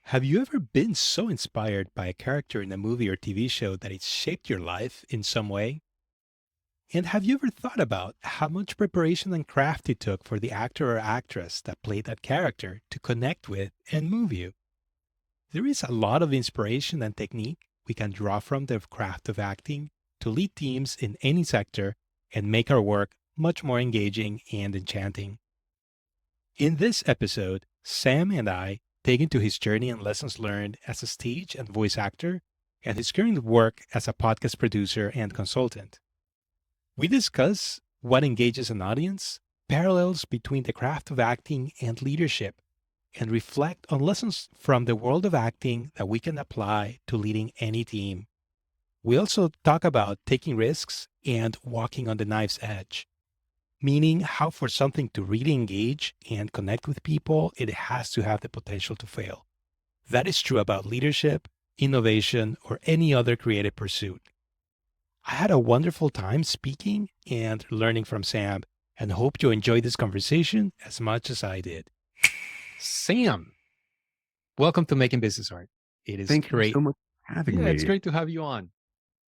Have you ever been so inspired by a character in a movie or TV show that it shaped your life in some way? And have you ever thought about how much preparation and craft it took for the actor or actress that played that character to connect with and move you? There is a lot of inspiration and technique we can draw from the craft of acting to lead teams in any sector and make our work much more engaging and enchanting. In this episode, Sam and I dig into his journey and lessons learned as a stage and voice actor and his current work as a podcast producer and consultant. We discuss what engages an audience, parallels between the craft of acting and leadership, and reflect on lessons from the world of acting that we can apply to leading any team. We also talk about taking risks and walking on the knife's edge, meaning how for something to really engage and connect with people, it has to have the potential to fail. That is true about leadership, innovation, or any other creative pursuit. I had a wonderful time speaking and learning from Sam and hope you enjoyed this conversation as much as I did. Sam, welcome to Making Business Art. It is Thank you so great. much for having Yeah, it's me. great to have you on.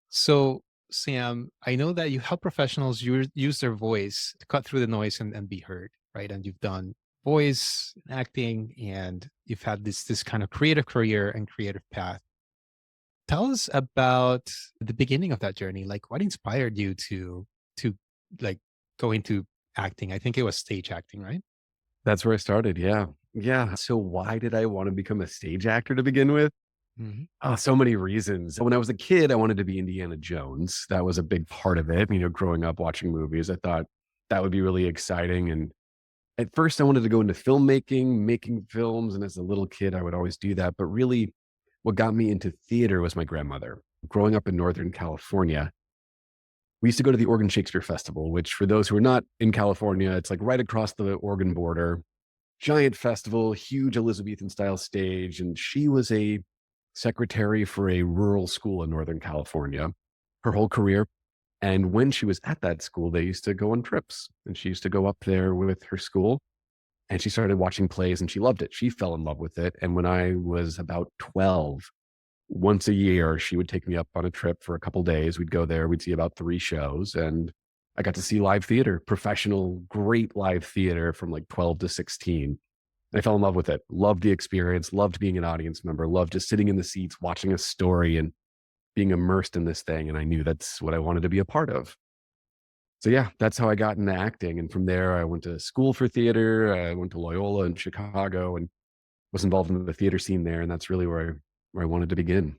So, Sam, I know that you help professionals use their voice to cut through the noise and be heard, right? And you've done voice and acting, and you've had this kind of creative career and creative path. Tell us about the beginning of that journey. Like, what inspired you to like go into acting? I think it was stage acting, right? That's where I started. Yeah. Yeah. So why did I want to become a stage actor to begin with? Hmm. Oh, so many reasons. When I was a kid, I wanted to be Indiana Jones. That was a big part of it. Growing up watching movies, I thought that would be really exciting. And at first, I wanted to go into filmmaking, making films. And as a little kid, I would always do that. But really, what got me into theater was my grandmother. Growing up in Northern California, we used to go to the Oregon Shakespeare Festival, which for those who are not in California, it's like right across the Oregon border. Giant festival, huge Elizabethan style stage. And she was a secretary for a rural school in Northern California her whole career. And when she was at that school, they used to go on trips and she used to go up there with her school and she started watching plays and she loved it. She fell in love with it. And when I was about 12, once a year, she would take me up on a trip for a couple days. We'd go there, we'd see about 3 shows, and I got to see live theater, professional, great live theater from like 12 to 16. And I fell in love with it. Loved the experience, loved being an audience member, loved just sitting in the seats, watching a story and being immersed in this thing. And I knew that's what I wanted to be a part of. So yeah, that's how I got into acting. And from there, I went to school for theater. I went to Loyola in Chicago and was involved in the theater scene there. And that's really where I wanted to begin.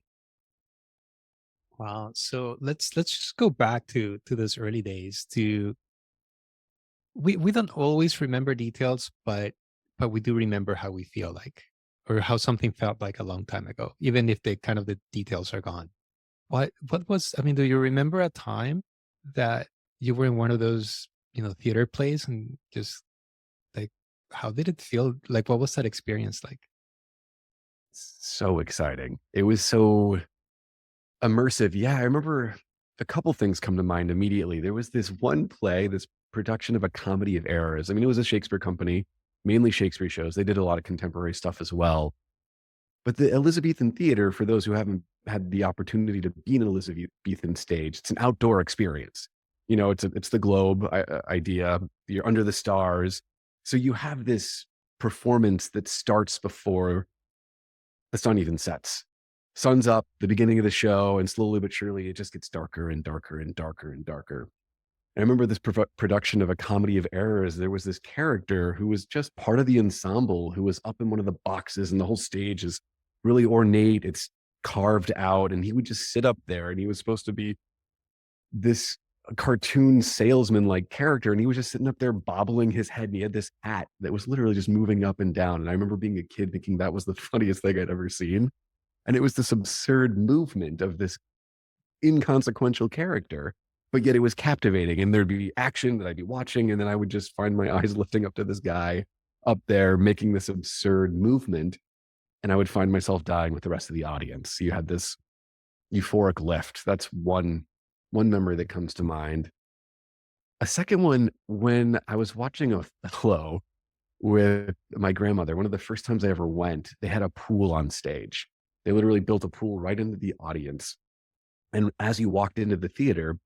Wow. So let's just go back to those early days. To we don't always remember details, but we do remember how we feel like, or how something felt like a long time ago, even if the details are gone. What was, I mean, do you remember a time that you were in one of those, theater plays and just like, how did it feel? Like, what was that experience like? So exciting. It was so immersive. Yeah, I remember a couple things come to mind immediately. There was this one play, this production of A Comedy of Errors. I mean, it was a Shakespeare company, mainly Shakespeare shows. They did a lot of contemporary stuff as well. But the Elizabethan theater, for those who haven't had the opportunity to be in an Elizabethan stage, it's an outdoor experience. It's the globe idea. You're under the stars, so you have this performance that starts before the sun even sets. Sun's up, the beginning of the show, and slowly but surely it just gets darker and darker and darker and darker. I remember this production of A Comedy of Errors. There was this character who was just part of the ensemble who was up in one of the boxes, and the whole stage is really ornate. It's carved out, and he would just sit up there, and he was supposed to be this cartoon salesman like character, and he was just sitting up there bobbling his head, and he had this hat that was literally just moving up and down. And I remember being a kid thinking that was the funniest thing I'd ever seen. And it was this absurd movement of this inconsequential character, but yet it was captivating. And there'd be action that I'd be watching, and then I would just find my eyes lifting up to this guy up there making this absurd movement, and I would find myself dying with the rest of the audience. So you had this euphoric lift. That's one memory that comes to mind. A second one, when I was watching Othello, with my grandmother. One of the first times I ever went, they had a pool on stage. They literally built a pool right into the audience. And as you walked into the theater,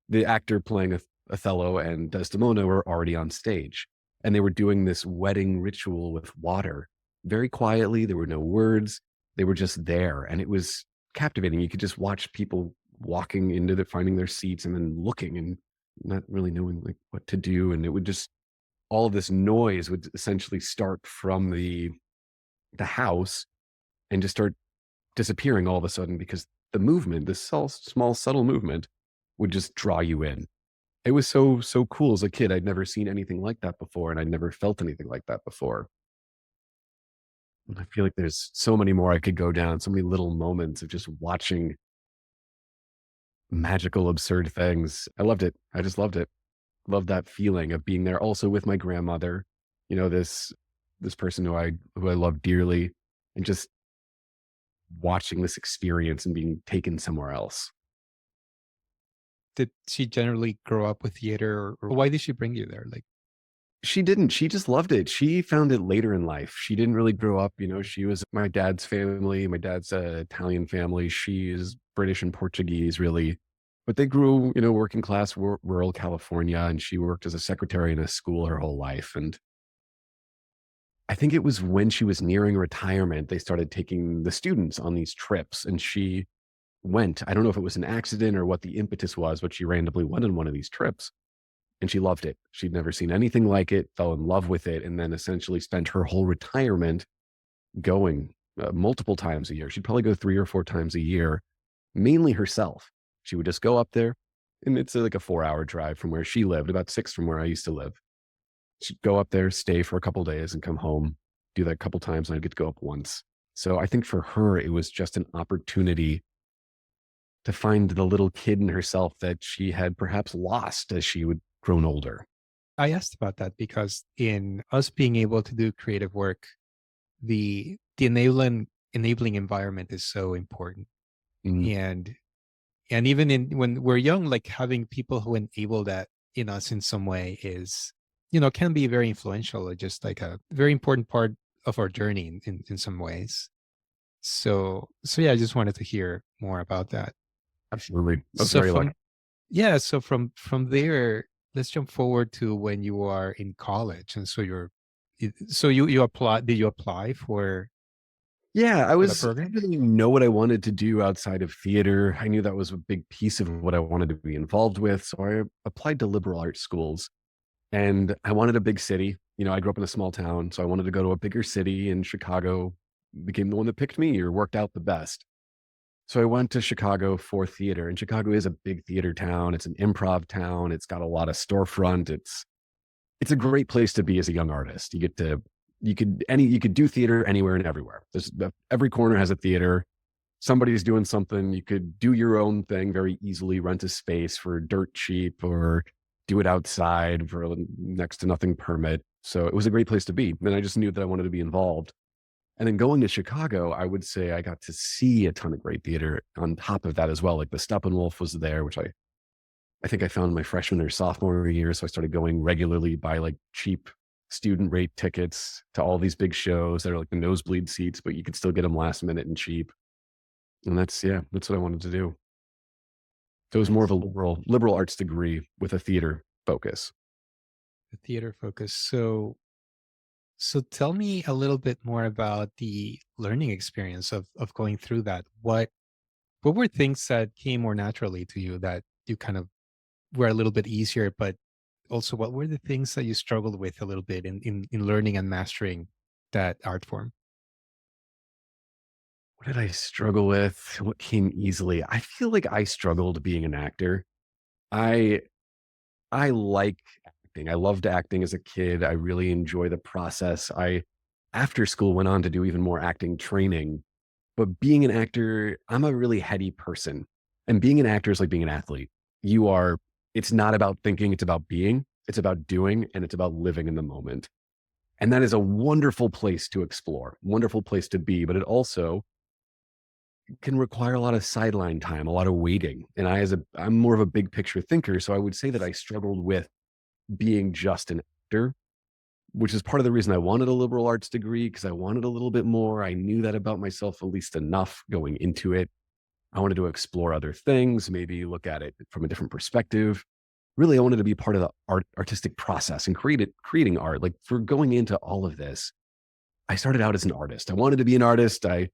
the actor playing Othello and Desdemona were already on stage. And they were doing this wedding ritual with water very quietly. There were no words. They were just there. And it was captivating. You could just watch people walking into finding their seats and then looking and not really knowing like what to do. And it would just, all of this noise would essentially start from the house and just start disappearing all of a sudden because the movement, this small subtle movement would just draw you in. It was so cool as a kid. I'd never seen anything like that before, and I'd never felt anything like that before. And I feel like there's so many more I could go down, so many little moments of just watching magical, absurd things. I loved it. I just loved it. Loved that feeling of being there also with my grandmother, this person who I love dearly, and just watching this experience and being taken somewhere else. Did she generally grow up with theater, or why did she bring you there? Like, She didn't. She just loved it. She found it later in life. She didn't really grow up, she was my dad's family. My dad's Italian family. She is British and Portuguese, really. But they grew, working class, rural California, and she worked as a secretary in a school her whole life. And I think it was when she was nearing retirement, they started taking the students on these trips, and she went. I don't know if it was an accident or what the impetus was, but she randomly went on one of these trips and she loved it. She'd never seen anything like it, fell in love with it, and then essentially spent her whole retirement going multiple times a year. She'd probably go 3 or 4 times a year, mainly herself. She would just go up there, and it's like a 4-hour drive from where she lived, about six from where I used to live. She'd go up there, stay for a couple days, and come home, do that a couple times, and I'd get to go up once. So I think for her, it was just an opportunity to find the little kid in herself that she had perhaps lost as she would grown older. I asked about that because in us being able to do creative work, the enabling environment is so important. Mm, And even in when we're young, like having people who enable that in us in some way is, can be very influential, or just like a very important part of our journey in some ways. So yeah, I just wanted to hear more about that. absolutely. I was So very lucky. from Yeah, so from there, let's jump forward to when you are in college, and so you apply. Did you apply Yeah, for that I program? didn't really know what I wanted to do outside of theater. I knew that was a big piece of what I wanted to be involved with. So I applied to liberal arts schools and I wanted a big city. I grew up in a small town, so I wanted to go to a bigger city, and Chicago became the one that picked me or worked out the best. So I went to Chicago for theater, and Chicago is a big theater town. It's an improv town. It's got a lot of storefront. It's a great place to be as a young artist. You could do theater anywhere and everywhere. Every corner has a theater. Somebody's doing something. You could do your own thing very easily, rent a space for dirt cheap or do it outside for a next to nothing permit. So it was a great place to be. And I just knew that I wanted to be involved. And then going to Chicago, I would say I got to see a ton of great theater on top of that as well. Like the Steppenwolf was there, which I think I found my freshman or sophomore year. So I started going regularly, buy like cheap student rate tickets to all these big shows that are like the nosebleed seats, but you could still get them last minute and cheap. And that's what I wanted to do. So it was more of Nice. a liberal arts degree with a theater focus. The theater focus. So tell me a little bit more about the learning experience of going through that. What were things that came more naturally to you that you kind of were a little bit easier, but also what were the things that you struggled with a little bit in learning and mastering that art form? What did I struggle with? What came easily? I feel like I struggled being an actor. I I like acting. I loved acting as a kid. I really enjoy the process. I after school went on to do even more acting training. But being an actor, I'm a really heady person. And being an actor is like being an athlete. You are it's not about thinking, it's about being, it's about doing, and it's about living in the moment. And that is a wonderful place to explore, wonderful place to be, but it also can require a lot of sideline time, a lot of waiting. And I'm more of a big picture thinker, so I would say that I struggled with being just an actor which is part of the reason I wanted a liberal arts degree because I wanted a little bit more. I knew that about myself, at least enough going into it. I wanted to explore other things, maybe look at it from a different perspective. Really, I wanted to be part of the artistic process and creating art. Like for going into all of this, I started out as an artist. I wanted to be an artist. I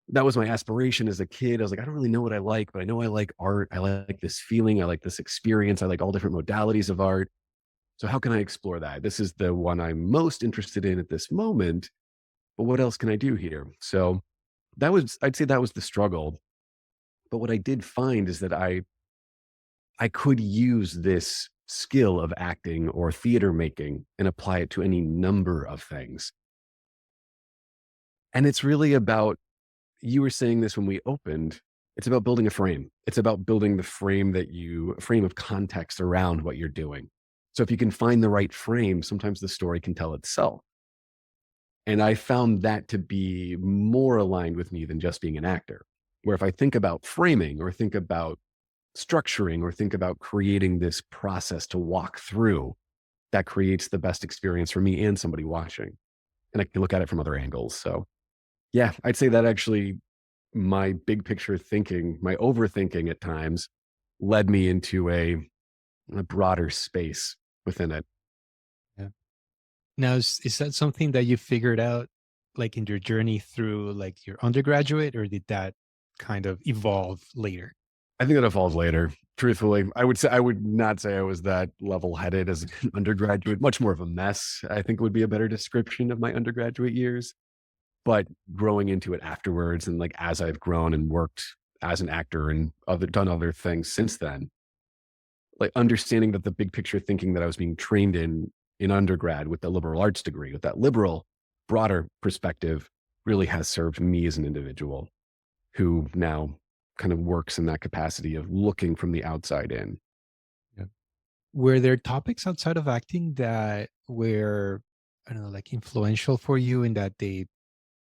That was my aspiration as a kid. I was like, I don't really know what I like, but I know I like art. I like this feeling. I like this experience. I like all different modalities of art. So how can I explore that? This is the one I'm most interested in at this moment. But what else can I do here? So I'd say that was the struggle. But what I did find is that I could use this skill of acting or theater making and apply it to any number of things. And it's really about, you were saying this when we opened, it's about building a frame. It's about building the frame a frame of context around what you're doing. So if you can find the right frame, sometimes the story can tell itself. And I found that to be more aligned with me than just being an actor. Where if I think about framing or think about structuring or think about creating this process to walk through, that creates the best experience for me and somebody watching. And I can look at it from other angles. So, yeah, I'd say that actually my big picture thinking, my overthinking at times led me into a broader space within it. Yeah. Now, is that something that you figured out like in your journey through like your undergraduate, or did that kind of evolve later? I think that evolved later. Truthfully, I would not say I was that level headed as an undergraduate, much more of a mess. I think would be a better description of my undergraduate years. But growing into it afterwards and like as I've grown and worked as an actor and done other things since then, like understanding that the big picture thinking that I was being trained in undergrad with the liberal arts degree, with that liberal, broader perspective, really has served me as an individual who now kind of works in that capacity of looking from the outside in. Yeah. Were there topics outside of acting that were, I don't know, like influential for you in that they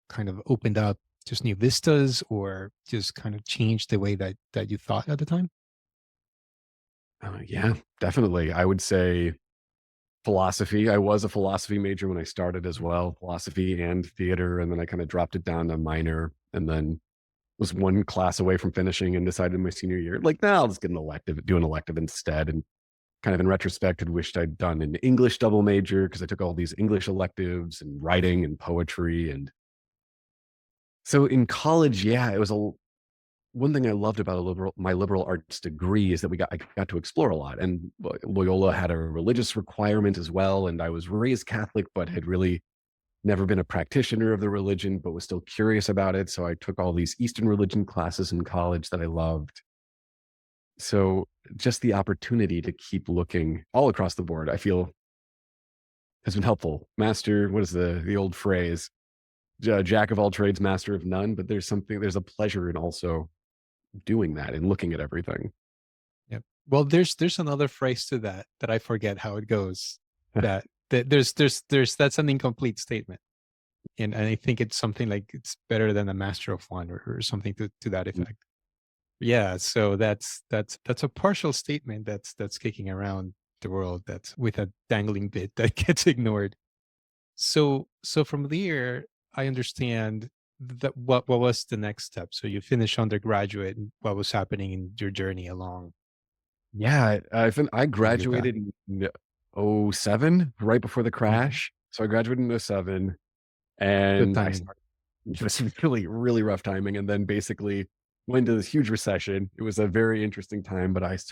kind of opened up just new vistas or just kind of changed the way that you thought at the time? Yeah, definitely. I would say philosophy. I was a philosophy major when I started as well, philosophy and theater. And then I kind of dropped it down to minor and then was one class away from finishing and decided in my senior year, like, now I'll just get an elective, do an elective instead. And kind of in retrospect, had wished I'd done an English double major because I took all these English electives and writing and poetry. And so in college, yeah, it was one thing I loved about my liberal arts degree is that I got to explore a lot. And Loyola had a religious requirement as well. And I was raised Catholic, but had really never been a practitioner of the religion, but was still curious about it. So I took all these Eastern religion classes in college that I loved. So just the opportunity to keep looking all across the board, I feel has been helpful. Master, what is the old phrase? Jack of all trades, master of none. But there's a pleasure in also doing that and looking at everything. Yep. Well, there's another phrase to that I forget how it goes. That that's an incomplete statement, and I think it's something like it's better than a master of one, or something to that effect. Yeah. So that's a partial statement that's kicking around the world. That's with a dangling bit that gets ignored. So from there, I understand that what was the next step. So you finished undergraduate, and what was happening in your journey along Yeah, I along your path. graduated in '07, right before the Okay. crash. So I graduated in '07, Good and I timing. started it was really, really rough timing, and then basically went into this huge recession. It was a very interesting time, but I was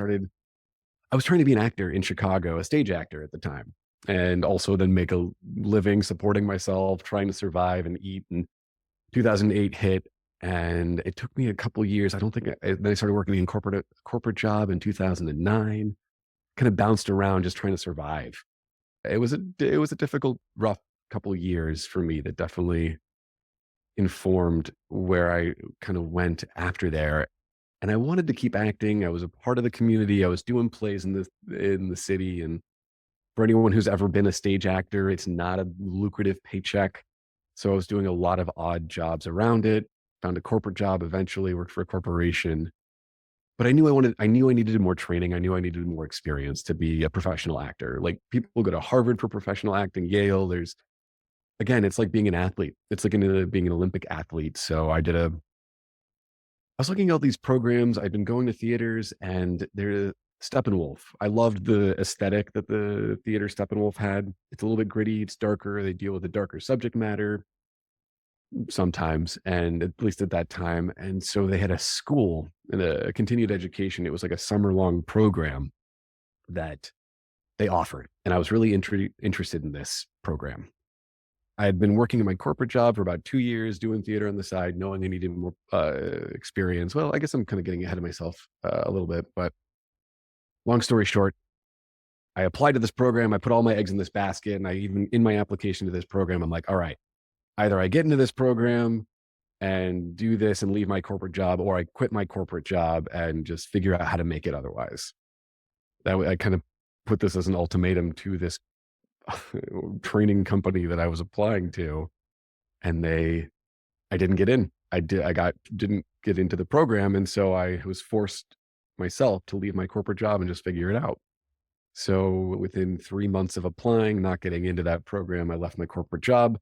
trying to be an actor in Chicago, a stage actor at the time, and also then make a living supporting myself, trying to survive and eat, and 2008 hit, and it took me a couple years. I don't think then I started working in corporate job in 2009, kind of bounced around just trying to survive. It was a difficult, rough couple years for me that definitely informed where I kind of went after there. And I wanted to keep acting. I was a part of the community. I was doing plays in the city. And for anyone who's ever been a stage actor, it's not a lucrative paycheck. So I was doing a lot of odd jobs around it. Found a corporate job eventually, worked for a corporation. But I knew I needed more training. I knew I needed more experience to be a professional actor. Like people go to Harvard for professional acting, Yale. Again, it's like being an athlete. It's like being an Olympic athlete. So I was looking at all these programs. I've been going to theaters and they're Steppenwolf. I loved the aesthetic that the theater Steppenwolf had. It's a little bit gritty. It's darker. They deal with a darker subject matter sometimes, and at least at that time. And so they had a school and a continued education. It was like a summer long program that they offered. And I was really interested in this program. I had been working in my corporate job for about 2 years, doing theater on the side, knowing I needed more experience. Well, I guess I'm kind of getting ahead of myself a little bit, but long story short, I applied to this program. I put all my eggs in this basket. And I even, in my application to this program, I'm like, all right, either I get into this program and do this and leave my corporate job, or I quit my corporate job and just figure out how to make it otherwise. I kind of put this as an ultimatum to this training company that I was applying to, and I didn't get in. Didn't get into the program, and so I was forced myself to leave my corporate job and just figure it out. So within 3 months of applying, not getting into that program, I left my corporate job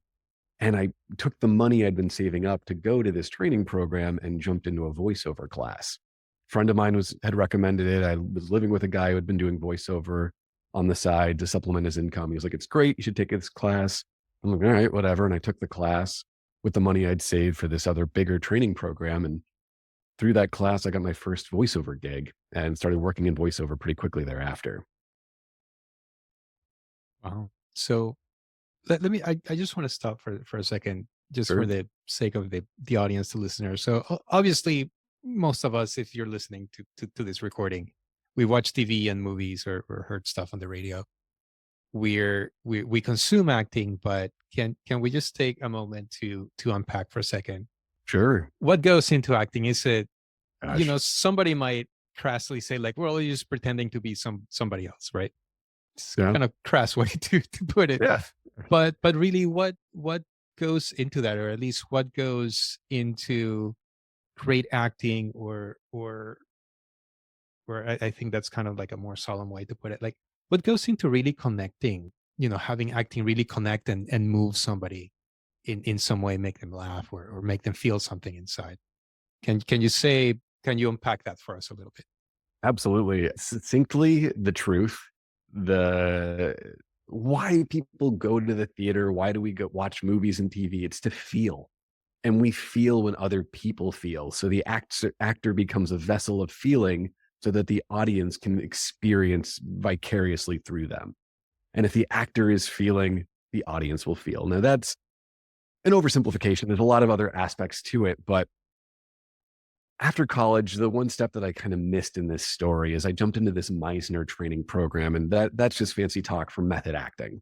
and I took the money I'd been saving up to go to this training program and jumped into a voiceover class. Friend of mine had recommended it. I was living with a guy who had been doing voiceover on the side to supplement his income. He was like, "It's great. You should take this class." I'm like, "All right, whatever." And I took the class with the money I'd saved for this other bigger training program. And through that class, I got my first voiceover gig and started working in voiceover pretty quickly thereafter. Wow. So let me, I just want to stop for a second, just for Sure. the sake of the audience, the listeners. So obviously, most of us, if you're listening to this recording, we watch TV and movies, or heard stuff on the radio. We consume acting, but can we just take a moment to unpack for a second Sure. what goes into acting? Is it, Gosh. somebody might crassly say like, well, you're just pretending to be somebody else, right? It's Yeah. kind of crass way to put it. Yeah. But really, what goes into that, or at least what goes into great acting, or I think that's kind of like a more solemn way to put it. Like, what goes into really connecting, having acting really connect and move somebody in some way, make them laugh, or make them feel something inside. Can you unpack that for us a little bit? Absolutely. Succinctly, the truth, the why people go to the theater, why do we go watch movies and TV? It's to feel. And we feel when other people feel. So the actor becomes a vessel of feeling so that the audience can experience vicariously through them. And if the actor is feeling, the audience will feel. Now that's an oversimplification. There's a lot of other aspects to it, but after college, the one step that I kind of missed in this story is I jumped into this Meisner training program, and that's just fancy talk for method acting.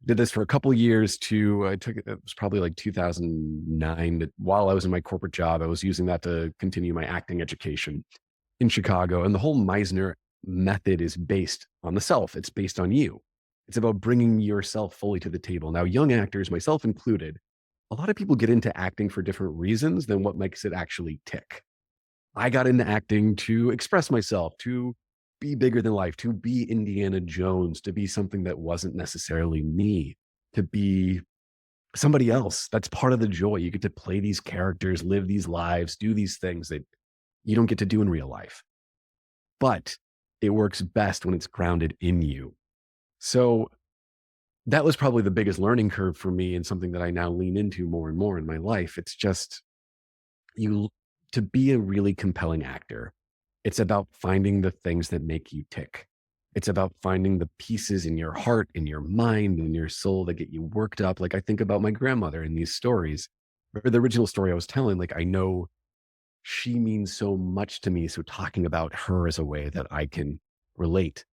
Did this for a couple of years too. It was probably like 2009. While I was in my corporate job, I was using that to continue my acting education in Chicago. And the whole Meisner method is based on the self. It's based on you. It's about bringing yourself fully to the table. Now, young actors, myself included, a lot of people get into acting for different reasons than what makes it actually tick. I got into acting to express myself, to be bigger than life, to be Indiana Jones, to be something that wasn't necessarily me, to be somebody else. That's part of the joy. You get to play these characters, live these lives, do these things that you don't get to do in real life. But it works best when it's grounded in you. So that was probably the biggest learning curve for me, and something that I now lean into more and more in my life. It's just you to be a really compelling actor. It's about finding the things that make you tick. It's about finding the pieces in your heart, in your mind, in your soul that get you worked up. Like I think about my grandmother in these stories, or the original story I was telling. Like I know she means so much to me. So talking about her as a way that I can relate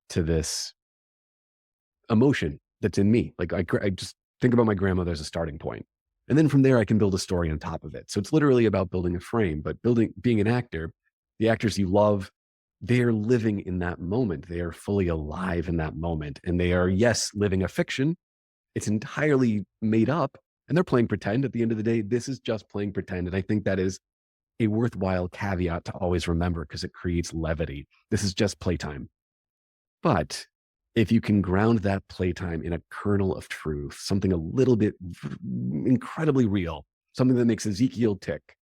to this emotion that's in me. Like I just think about my grandmother as a starting point. And then from there, I can build a story on top of it. So it's literally about building a frame, but being an actor, the actors you love, they are living in that moment. They are fully alive in that moment. And they are, yes, living a fiction. It's entirely made up, and they're playing pretend. At the end of the day, this is just playing pretend. And I think that is a worthwhile caveat to always remember because it creates levity. This is just playtime. But if you can ground that playtime in a kernel of truth, something a little bit incredibly real, something that makes Ezekiel tick,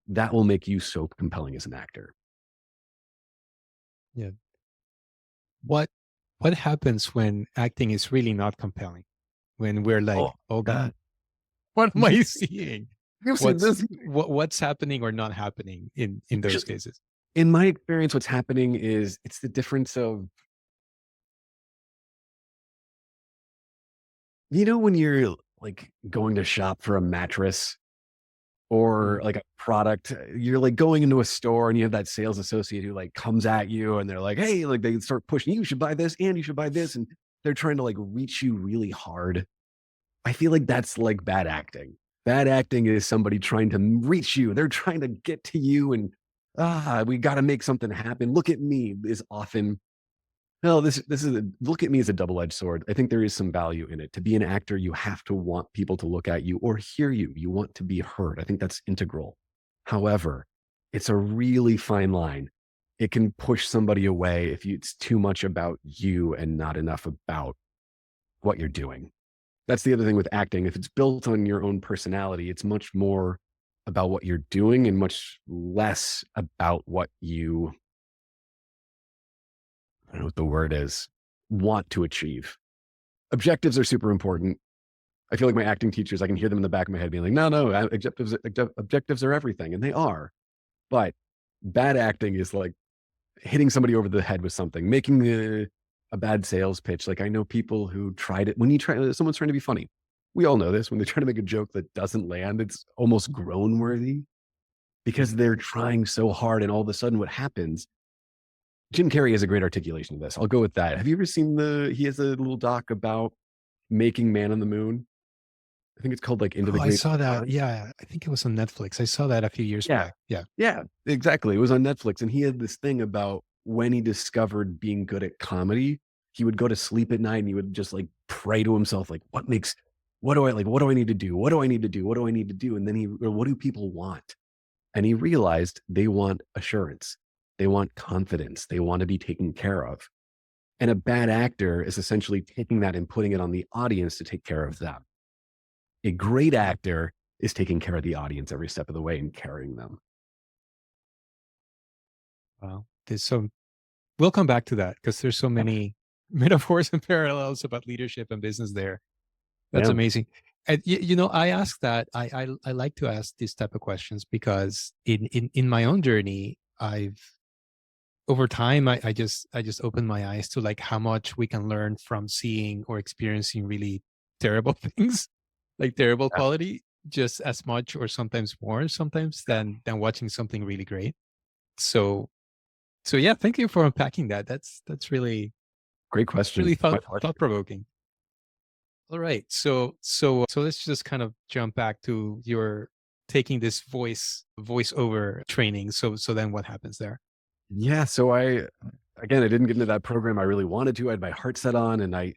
that will make you so compelling as an actor. Yeah. What what happens when acting is really not compelling? When we're Oh, like, "Oh God. God, what am You've I seen, seeing? you've seen this. What's happening or not happening in those cases?" In my experience, what's happening is it's the difference of, when you're like going to shop for a mattress or Mm. like a product, you're like going into a store and you have that sales associate who like comes at you and they're like, hey, like they start pushing, you should buy this and you should buy this. And they're trying to like reach you really hard. I feel like that's like bad acting. Bad acting is somebody trying to reach you. They're trying to get to you and we got to make something happen. Look at me is often, no, this is look at me as a double-edged sword. I think there is some value in it. To be an actor, you have to want people to look at you or hear you. You want to be heard. I think that's integral. However, it's a really fine line. It can push somebody away if it's too much about you and not enough about what you're doing. That's the other thing with acting. If it's built on your own personality, it's much more about what you're doing and much less about what you, I don't know what the word is, want to achieve. Objectives are super important. I feel like my acting teachers, I can hear them in the back of my head being like, no, no, objectives are everything. And they are. But bad acting is like hitting somebody over the head with something, making a bad sales pitch. Like I know people who tried it when someone's trying to be funny. We all know this when they're trying to make a joke that doesn't land, it's almost groan worthy because they're trying so hard. And all of a sudden, what happens? Jim Carrey has a great articulation of this. I'll go with that. Have you ever seen he has a little doc about making Man on the Moon? I think it's called like Into the Oh, I Great saw that. Beyond. Yeah, I think it was on Netflix. I saw that a few years Yeah. back. Yeah. Yeah, exactly. It was on Netflix. And he had this thing about when he discovered being good at comedy, he would go to sleep at night and he would just like pray to himself, like, what do I need to do? What do I need to do? What do I need to do? And then what do people want? And he realized they want assurance. They want confidence. They want to be taken care of. And a bad actor is essentially taking that and putting it on the audience to take care of them. A great actor is taking care of the audience every step of the way and carrying them. Wow. We'll come back to that because there's so many metaphors and parallels about leadership and business there. That's Yeah. amazing. And I ask that. I like to ask these type of questions because in my own journey, I've over time I just opened my eyes to like how much we can learn from seeing or experiencing really terrible things, like terrible Yeah. quality, just as much or sometimes more sometimes than watching something really great. So yeah, thank you for unpacking that. That's really Great really question. My thought pleasure. provoking. All right. So let's just kind of jump back to your taking this voiceover training. So then what happens there? Yeah. So again, I didn't get into that program I really wanted to. I had my heart set on, and I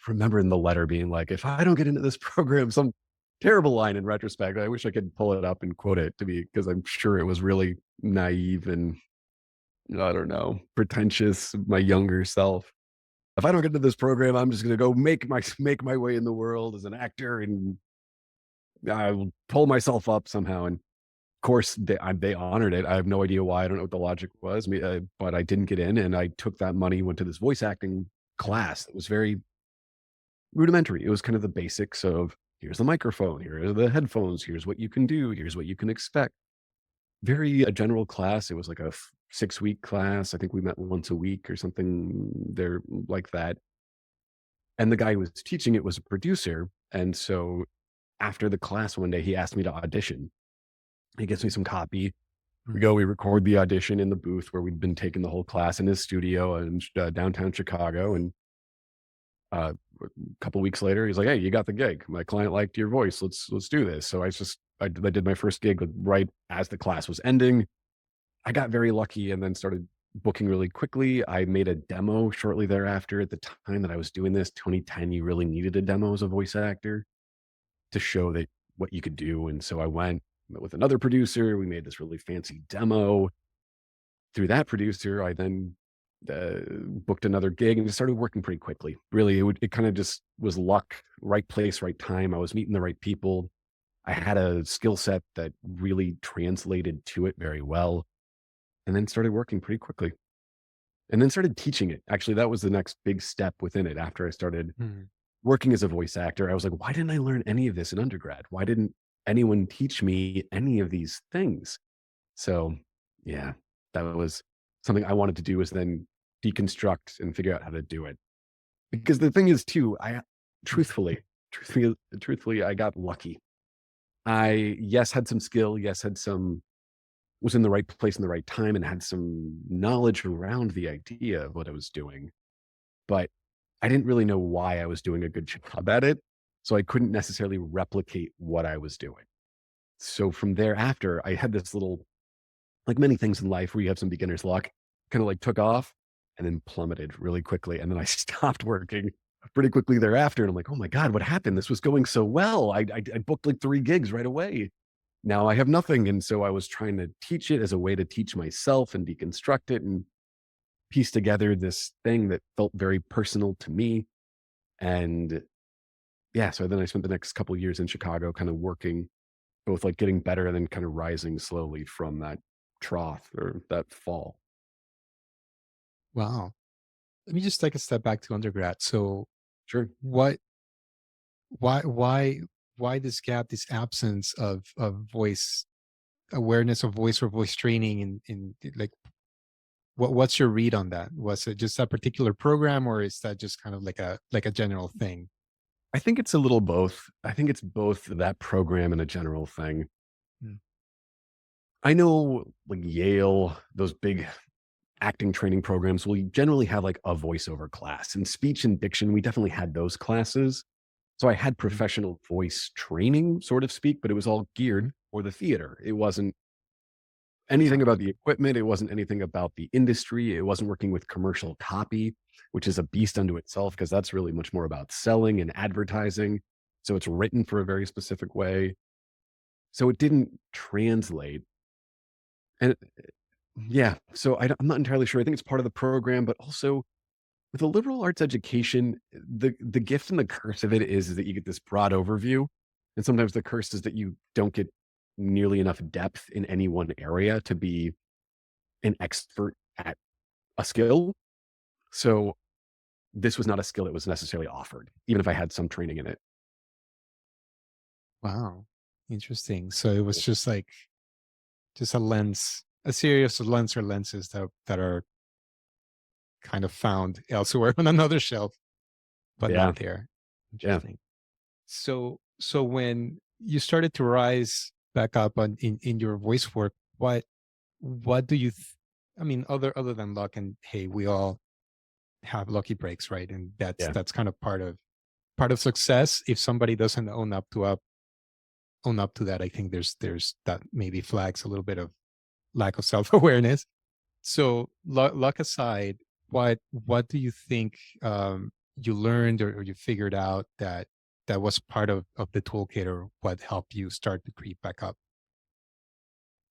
remember in the letter being like, if I don't get into this program, some terrible line in retrospect. I wish I could pull it up and quote it to be because I'm sure it was really naive and I don't know, pretentious, my younger self. If I don't get into this program, I'm just going to go make my way in the world as an actor, and I will pull myself up somehow. And of course, they honored it. I have no idea why. I don't know what the logic was, but I didn't get in, and I took that money, went to this voice acting class that was very rudimentary. It was kind of the basics of here's the microphone, here are the headphones, here's what you can do, here's what you can expect. Very a general class. It was like a 6-week class. I think we met once a week or something there like that. And the guy who was teaching it was a producer. And so after the class one day, he asked me to audition. He gives me some copy. We record the audition in the booth where we'd been taking the whole class in his studio in downtown Chicago. And a couple weeks later, he's like, "Hey, you got the gig. My client liked your voice. Let's do this." So I did my first gig right as the class was ending. I got very lucky and then started booking really quickly. I made a demo shortly thereafter. At the time that I was doing this, 2010, you really needed a demo as a voice actor to show that what you could do. And so I went. met with another producer. We made this really fancy demo. Through that producer, I then booked another gig and just started working pretty quickly. Really, it kind of just was luck, right place, right time. I was meeting the right people. I had a skill set that really translated to it very well, and then started working pretty quickly. And then started teaching it. Actually, that was the next big step within it after I started Mhm. working as a voice actor. I was like, why didn't I learn any of this in undergrad? Why didn't anyone teach me any of these things? So, yeah, that was something I wanted to do, is then deconstruct and figure out how to do it. Because the thing is too, I truthfully, truthfully, I got lucky. I, yes, had some skill, yes, had some, was in the right place in the right time and had some knowledge around the idea of what I was doing, but I didn't really know why I was doing a good job at it. So I couldn't necessarily replicate what I was doing. So from thereafter, I had this little, like many things in life where you have some beginner's luck, kind of like took off and then plummeted really quickly. And then I stopped working pretty quickly thereafter. And I'm like, oh my God, what happened? This was going so well. I booked like 3 gigs right away. Now I have nothing. And so I was trying to teach it as a way to teach myself and deconstruct it and piece together this thing that felt very personal to me. And yeah, so then I spent the next couple of years in Chicago kind of working, both like getting better and then kind of rising slowly from that trough or that fall. Wow. Let me just take a step back to undergrad. So Sure. what why why why this gap, this absence of voice awareness of voice or voice training in like what's your read on that? Was it just a particular program or is that just kind of like a general thing? I think it's a little both. I think it's both that program and a general thing. Mm, I know like Yale, those big acting training programs will generally have like a voiceover class, and speech and diction. We definitely had those classes. So I had mhm, professional voice training, sort of speak, but it was all geared mhm. for the theater. It wasn't anything Got about it. the equipment. It wasn't anything about the industry. It wasn't working with commercial copy, which is a beast unto itself because that's really much more about selling and advertising. So it's written for a very specific way. So it didn't translate. And yeah, so I'm not entirely sure. I think it's part of the program, but also with a liberal arts education, the gift and the curse of it is that you get this broad overview, and sometimes the curse is that you don't get nearly enough depth in any one area to be an expert at a skill. So this was not a skill that was necessarily offered, even if I had some training in it. Wow. Interesting. So it was just like just a lens, a series of lens or lenses that are kind of found elsewhere on another shelf, but Yeah, not there. yeah. Interesting. So when you started to rise back up in your voice work, what do you I mean, other than luck and hey, we all have lucky breaks, right? And that's Yeah. that's kind of part of success. If somebody doesn't own up to that, I think there's that maybe flags a little bit of lack of self-awareness. So luck aside, what do you think you learned or you figured out that was part of the toolkit or what helped you start to creep back up?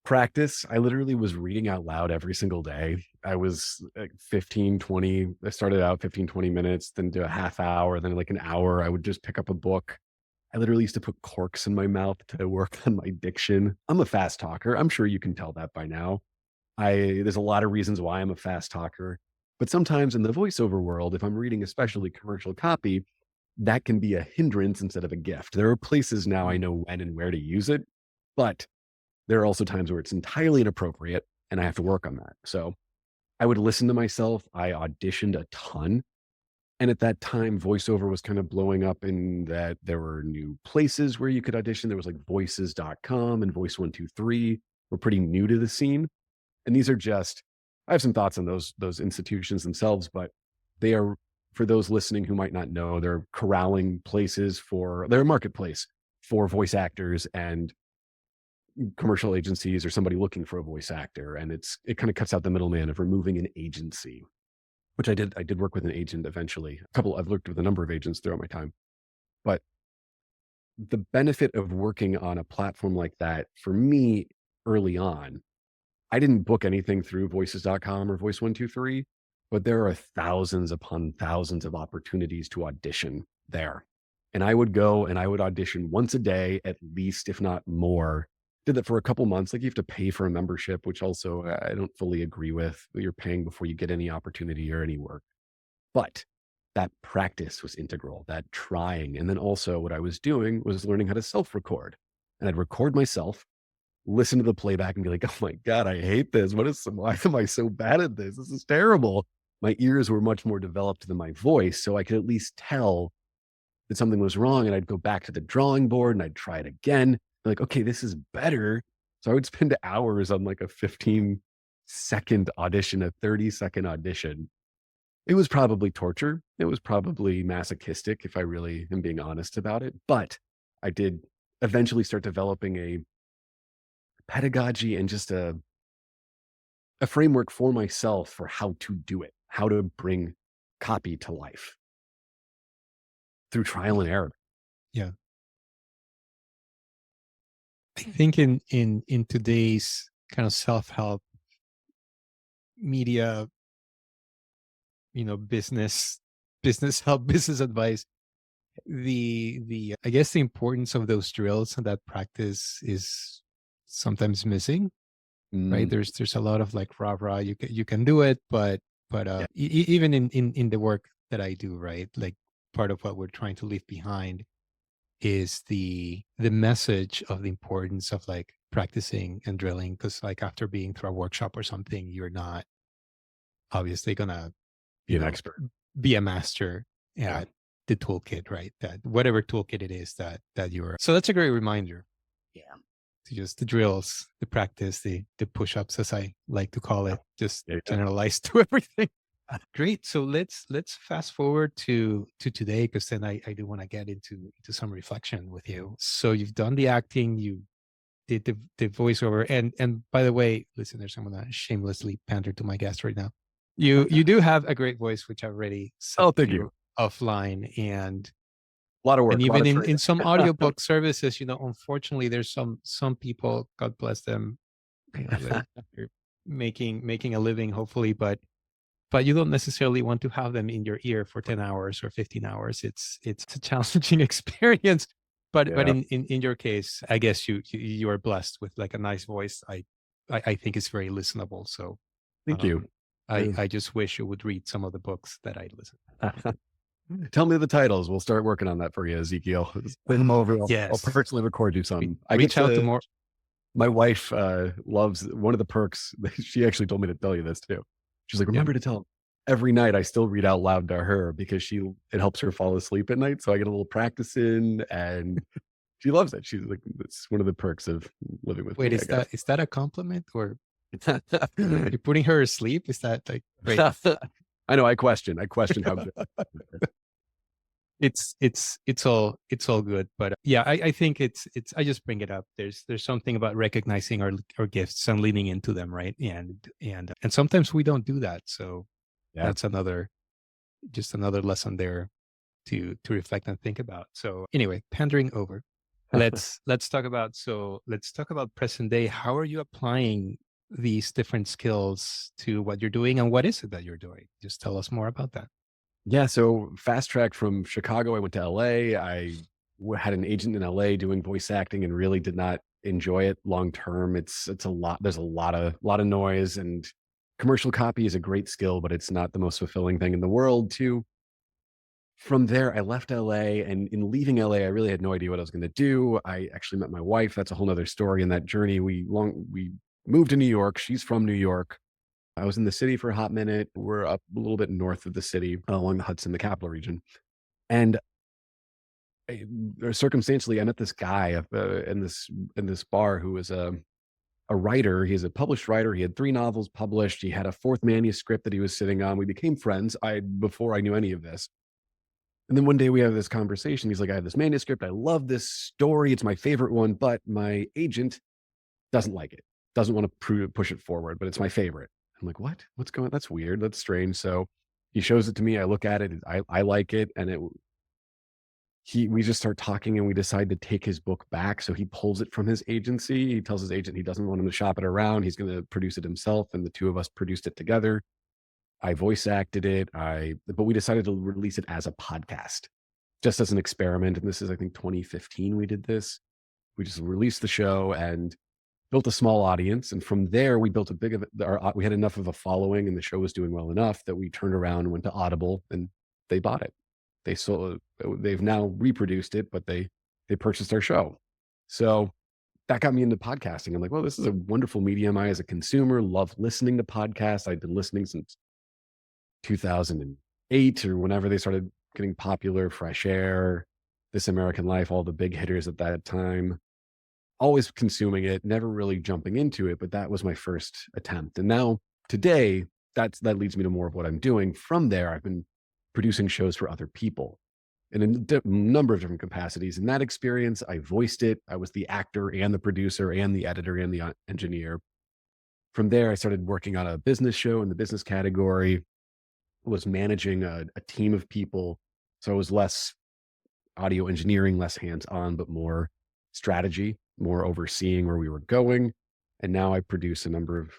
Practice, I literally was reading out loud every single day. I was like 15, 20. I started out 15, 20 minutes, then do a half hour, then like an hour. I would just pick up a book. I literally used to put corks in my mouth to work on my diction. I'm a fast talker. I'm sure you can tell that by now. There's a lot of reasons why I'm a fast talker, but sometimes in the voiceover world, if I'm reading especially commercial copy, that can be a hindrance instead of a gift. There are places now I Mm, know when and where to use it, but there are also times where it's entirely inappropriate and I have to work on that. So I would listen to myself. I auditioned a ton. And at that time, voiceover was kind of blowing up in that there were new places where you could audition. There was like voices.com and voice 123 were pretty new to the scene. And these are just, I have some thoughts on those institutions themselves, but they are, for those listening who might not know, they're corralling places for, they're a marketplace for voice actors and commercial agencies or somebody looking for a voice actor. And it kind of cuts out the middleman of removing an agency, which I did. I did work with an agent eventually. I've worked with a number of agents throughout my time, but the benefit of working on a platform like that for me early on, I didn't book anything through voices.com or Voice 123, but there are thousands upon thousands of opportunities to audition there. And I would go and I would audition once a day, at least, if not more. Did that for a couple months. Like you have to pay for a membership, which also I don't fully agree with. You're paying before you get any opportunity or any work. But that practice was integral, that trying. And then also what I was doing was learning how to self record. And I'd record myself, listen to the playback and be like, "Oh my god, I hate this. Why am I so bad at this? This is terrible." My ears were much more developed than my voice, so I could at least tell that something was wrong, and I'd go back to the drawing board and I'd try it again. Like, "Okay, this is better." So I would spend hours on like a 15-second audition, a 30-second audition. It was probably torture. It was probably masochistic if I really am being honest about it, but I did eventually start developing a pedagogy and just a framework for myself for how to do it, how to bring copy to life through trial and error. Yeah. I think in today's kind of self-help media, business help, business advice, the I guess the importance of those drills and that practice is sometimes missing, right? Mm, There's a lot of like rah rah, you can do it, but yeah, even in the work that I do, right? Like part of what we're trying to leave behind is the message of the importance of like practicing and drilling, because like after being through a workshop or something, you're not obviously gonna, be you an know, expert. be a master Yeah. at the toolkit, right? That whatever toolkit it is that you're. So that's a great reminder Yeah. to just the drills, the practice, the push-ups, as I like to call Yeah. it, just Yeah. Yeah. generalize to everything. Great. So let's fast forward to today, because then I do want to get into some reflection with you. So you've done the acting, you did the voiceover, and by the way, listeners, I'm gonna shamelessly pander to my guest right now. You do have a great voice, which I've already said Oh, to thank you you. offline, A lot of and work, a lot even of in training. some audiobook services, unfortunately, there's some people, God bless them, they're making a living, hopefully, but you don't necessarily want to have them in your ear for 10 hours or 15 hours. It's a challenging experience. But Yeah. in your case, I guess you are blessed with like a nice voice. I think it's very listenable. So Thank you. um I just wish you would read some of the books that I listen. Tell me the titles. We'll start working on that for you, Ezekiel. Send them over. I'll Yes. personally record you some. I get Reach out to to more. My wife, loves one of the perks. She actually told me to tell you this too. She's like, Yeah. "Remember to tell." Every night I still read out loud to her because it helps her fall asleep at night, so I get a little practice in, and she loves it. She's like, it's one of the perks of living with Wait, me, I guess. is that a compliment, or you're putting her asleep? Is that like great? I know, I question how good. It's all good, but yeah, I think it's I just bring it up. There's something about recognizing our gifts and leaning into them, right? And sometimes we don't do that. So Yeah. that's another lesson there to reflect and think about. So anyway, pandering over. Let's talk about present day. How are you applying these different skills to what you're doing, and what is it that you're doing? Just tell us more about that. Yeah, so fast track from Chicago, I went to LA. Had an agent in LA doing voice acting and really did not enjoy it long term. It's a lot. There's a lot of noise, and commercial copy is a great skill, but it's not the most fulfilling thing in the world. Too. From there, I left LA, and in leaving LA, I really had no idea what I was going to do. I actually met my wife. That's a whole nother story in that journey. We moved to New York. She's from New York. I was in the city for a hot minute. We're up a little bit north of the city, along the Hudson, the capital region. And circumstantially, I met this guy in this bar who was a writer. He's a published writer. He had 3 novels published. He had a fourth manuscript that he was sitting on. We became friends. Before I knew any of this. And then one day we have this conversation. He's like, "I have this manuscript. I love this story. It's my favorite one, but my agent doesn't like it. Doesn't want to push it forward, but it's my favorite." I'm like, "What? What's going on? That's weird. That's strange." So he shows it to me. I look at it. I like it, and we just start talking and we decide to take his book back. So he pulls it from his agency. He tells his agent he doesn't want him to shop it around. He's going to produce it himself. And the two of us produced it together. I voice acted it. But we decided to release it as a podcast, just as an experiment. And this is, I think, 2015 we did this. We just released the show and built a small audience. And from there, we built a big of we had enough of a following and the show was doing well enough that we turned around and went to Audible and they bought it. They've now reproduced it, but they purchased our show. So that got me into podcasting. I'm like, well, this is a wonderful medium. I, as a consumer, love listening to podcasts. I've been listening since 2008 or whenever they started getting popular. Fresh Air, This American Life, all the big hitters at that time. Always consuming it, never really jumping into it, but that was my first attempt. And now today, that leads me to more of what I'm doing. From there, I've been producing shows for other people in a number of different capacities. In that experience, I voiced it. I was the actor and the producer and the editor and the engineer. From there, I started working on a business show in the business category, was managing a team of people. So I was less audio engineering, less hands-on, but more strategy, more overseeing where we were going. And now I produce a number of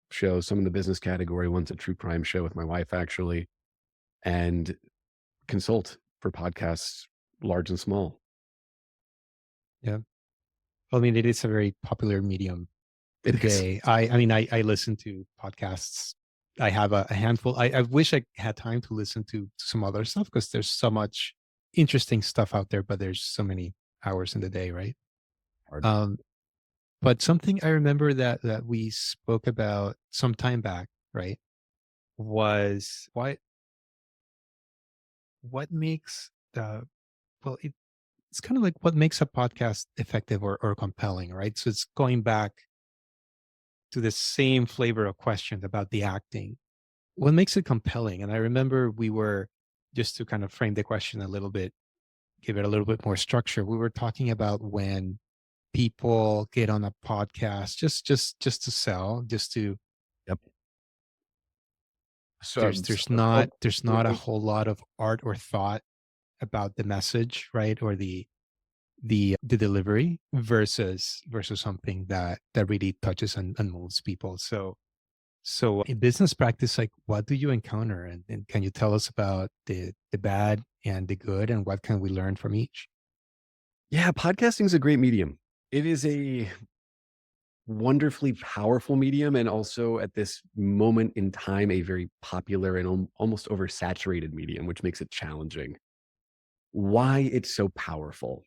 shows, some in the business category, one's a true crime show with my wife, actually, and consult for podcasts, large and small. Yeah. Well, I mean, it is a very popular medium It is today. I mean, I listen to podcasts. I have a handful. I wish I had time to listen to some other stuff because there's so much interesting stuff out there, but there's so many hours in the day, right? hard. Um, but something I remember that we spoke about some time back, right, was what makes the well, it's kind of like what makes a podcast effective or compelling, right? So it's going back to the same flavor of question about the acting. What makes it compelling? And I remember we were, just to kind of frame the question a little bit, give it a little bit more structure. We were talking about when people get on a podcast just to sell, just to Yep. So, there's not a whole lot of art or thought about the message, right? Or the delivery versus something that really touches and moves people. So in business practice, like what do you encounter? And can you tell us about the bad and the good and what can we learn from each? yeah, podcasting is a great medium. It is a wonderfully powerful medium and also at this moment in time a very popular and almost oversaturated medium, which makes it challenging. Why it's so powerful?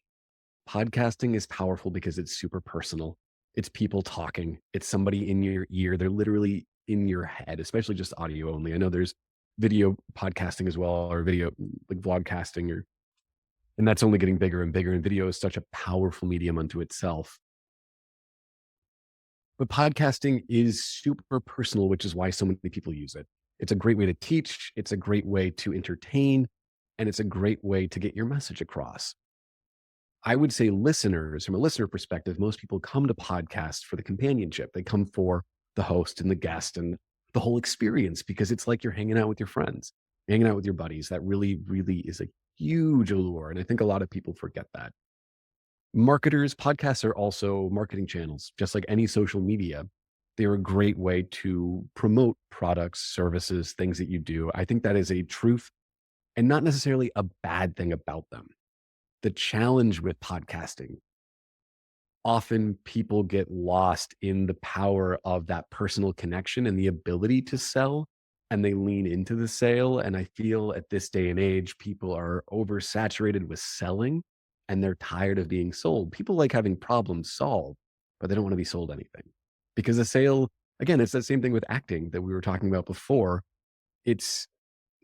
Podcasting is powerful because it's super personal. It's people talking. It's somebody in your ear. They're literally in your head, especially just audio only. I know there's video podcasting as well, or video like vlogcasting, and that's only getting bigger and bigger. And video is such a powerful medium unto itself. But podcasting is super personal, which is why so many people use it. It's a great way to teach. It's a great way to entertain, and it's a great way to get your message across. I would say listeners, from a listener perspective, most people come to podcasts for the companionship. They come for the host and the guest and the whole experience because it's like you're hanging out with your friends, hanging out with your buddies. That really, really is a huge allure. And I think a lot of people forget that. Marketers, podcasts are also marketing channels, just like any social media. They're a great way to promote products, services, things that you do. I think that is a truth and not necessarily a bad thing about them. The challenge with podcasting, often people get lost in the power of that personal connection and the ability to sell, and they lean into the sale. And I feel at this day and age, people are oversaturated with selling and they're tired of being sold. People like having problems solved, but they don't want to be sold anything because a sale, again, it's that same thing with acting that we were talking about before. It's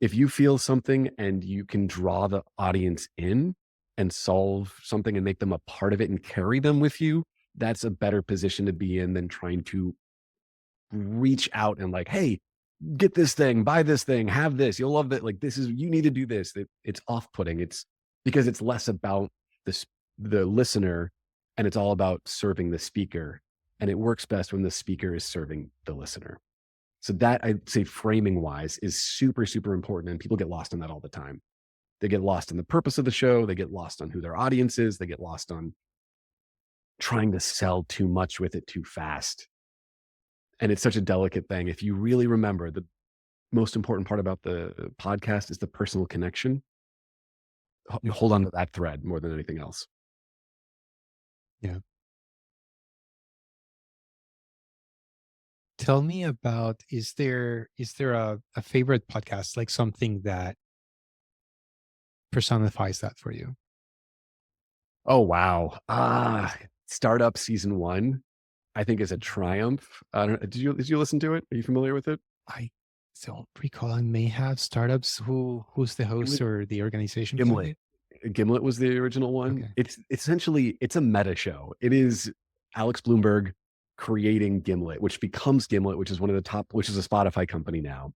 if you feel something and you can draw the audience in and solve something and make them a part of it and carry them with you, that's a better position to be in than trying to reach out and like, hey, get this thing, buy this thing, have this, you'll love that. Like this is you need to do this. It's off-putting. It's because it's less about the listener and it's all about serving the speaker. And it works best when the speaker is serving the listener. So that I'd say framing wise is super, super important. And people get lost in that all the time. They get lost in the purpose of the show. They get lost on who their audience is. They get lost on trying to sell too much with it too fast. And it's such a delicate thing. If you really remember, the most important part about the podcast is the personal connection. Yeah. Hold on to that thread more than anything else. Yeah. Tell me about, is there a favorite podcast, like something that personifies that for you? Oh, wow. Startup season 1, I think is a triumph. I don't did you listen to it? Are you familiar with it? I don't recall. I may have startups. Who's the It host was or the organization behind Gimlet. it? Gimlet was the original one. Okay. It's essentially it's a meta show. It is Alex Bloomberg creating Gimlet, which becomes Gimlet, which is one of the top which is a Spotify company now.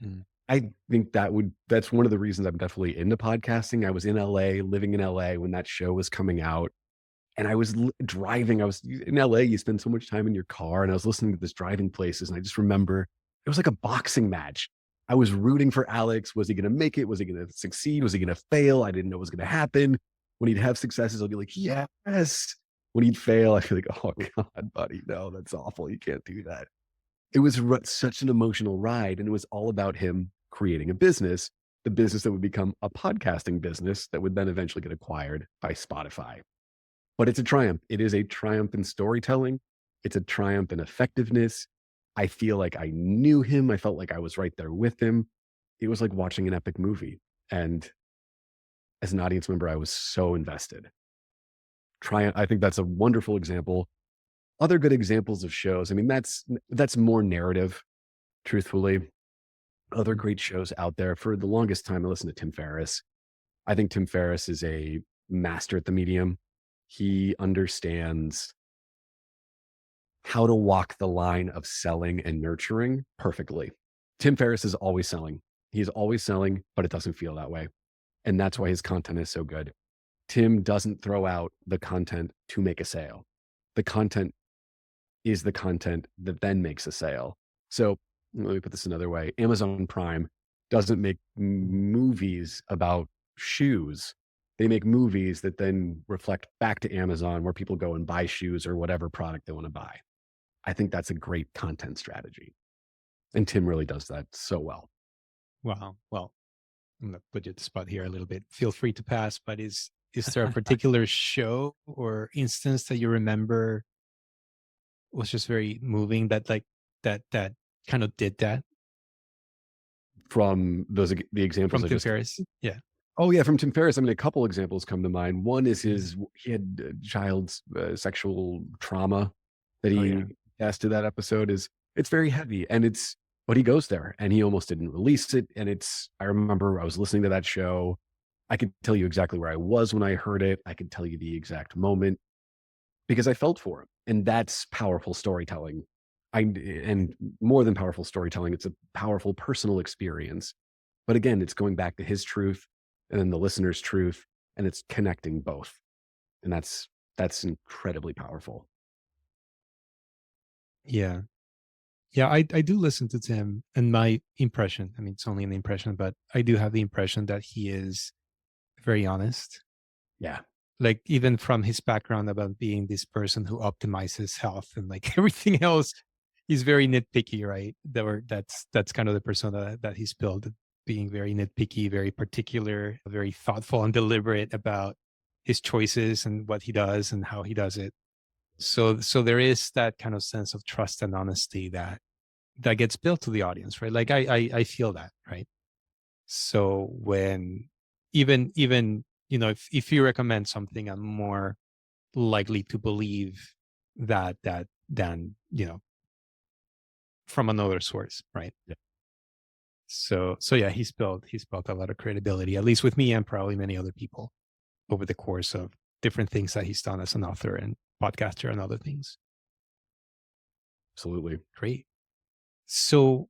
Mm. I think that's one of the reasons I'm definitely into podcasting. I was in LA, living in LA when that show was coming out, and I was driving. I was in LA. You spend so much time in your car, and I was listening to this driving places, and I just remember it was like a boxing match. I was rooting for Alex. Was he going to make it? Was he going to succeed? Was he going to fail? I didn't know what was going to happen. When he'd have successes, I'll be like, yes. When he'd fail, I feel like, oh God, buddy, no, that's awful. You can't do that. It was such an emotional ride, and it was all about him creating a business, the business that would become a podcasting business that would then eventually get acquired by Spotify. But it's a triumph. It is a triumph in storytelling. It's a triumph in effectiveness. I feel like I knew him. I felt like I was right there with him. It was like watching an epic movie. And as an audience member, I was so invested. Triumph, I think that's a wonderful example. Other good examples of shows. I mean, that's more narrative, truthfully. Other great shows out there. For the longest time, I listened to Tim Ferriss. I think Tim Ferriss is a master at the medium. He understands how to walk the line of selling and nurturing perfectly. Tim Ferriss is always selling. He's always selling, but it doesn't feel that way. And that's why his content is so good. Tim doesn't throw out the content to make a sale. The content is the content that then makes a sale. So let me put this another way. Amazon Prime doesn't make movies about shoes. They make movies that then reflect back to Amazon where people go and buy shoes or whatever product they want to buy. I think that's a great content strategy. And Tim really does that so well. Wow. Well, I'm gonna put you at the spot here a little bit. Feel free to pass, but is there a particular show or instance that you remember was just very moving, that like that kind of did that From the examples from I Tim just Ferriss? Yeah. Oh yeah, from Tim Ferriss. I mean, a couple examples come to mind. One is Mhm. he had child's sexual trauma that Oh yeah. he has to that episode is it's very heavy and it's but he goes there and he almost didn't release it. And it's I remember I was listening to that show. I could tell you exactly where I was when I heard it. I could tell you the exact moment because I felt for him. And that's powerful storytelling. And more than powerful storytelling, it's a powerful personal experience. But again, it's going back to his truth and then the listener's truth, and it's connecting both. And that's incredibly powerful. Yeah. Yeah, I do listen to Tim, and my impression, I mean, it's only an impression, but I do have the impression that he is very honest. Yeah. Like even from his background about being this person who optimizes health and like everything else, he's very nitpicky, right? That's kind of the persona that he's built, being very nitpicky, very particular, very thoughtful and deliberate about his choices and what he does and how he does it. So there is that kind of sense of trust and honesty that gets built to the audience, right? Like I feel that, right? So when even if you recommend something, I'm more likely to believe that than from another source, right? Yeah. So yeah, he's built a lot of credibility, at least with me and probably many other people over the course of different things that he's done as an author and podcaster and other things. Absolutely. Great. So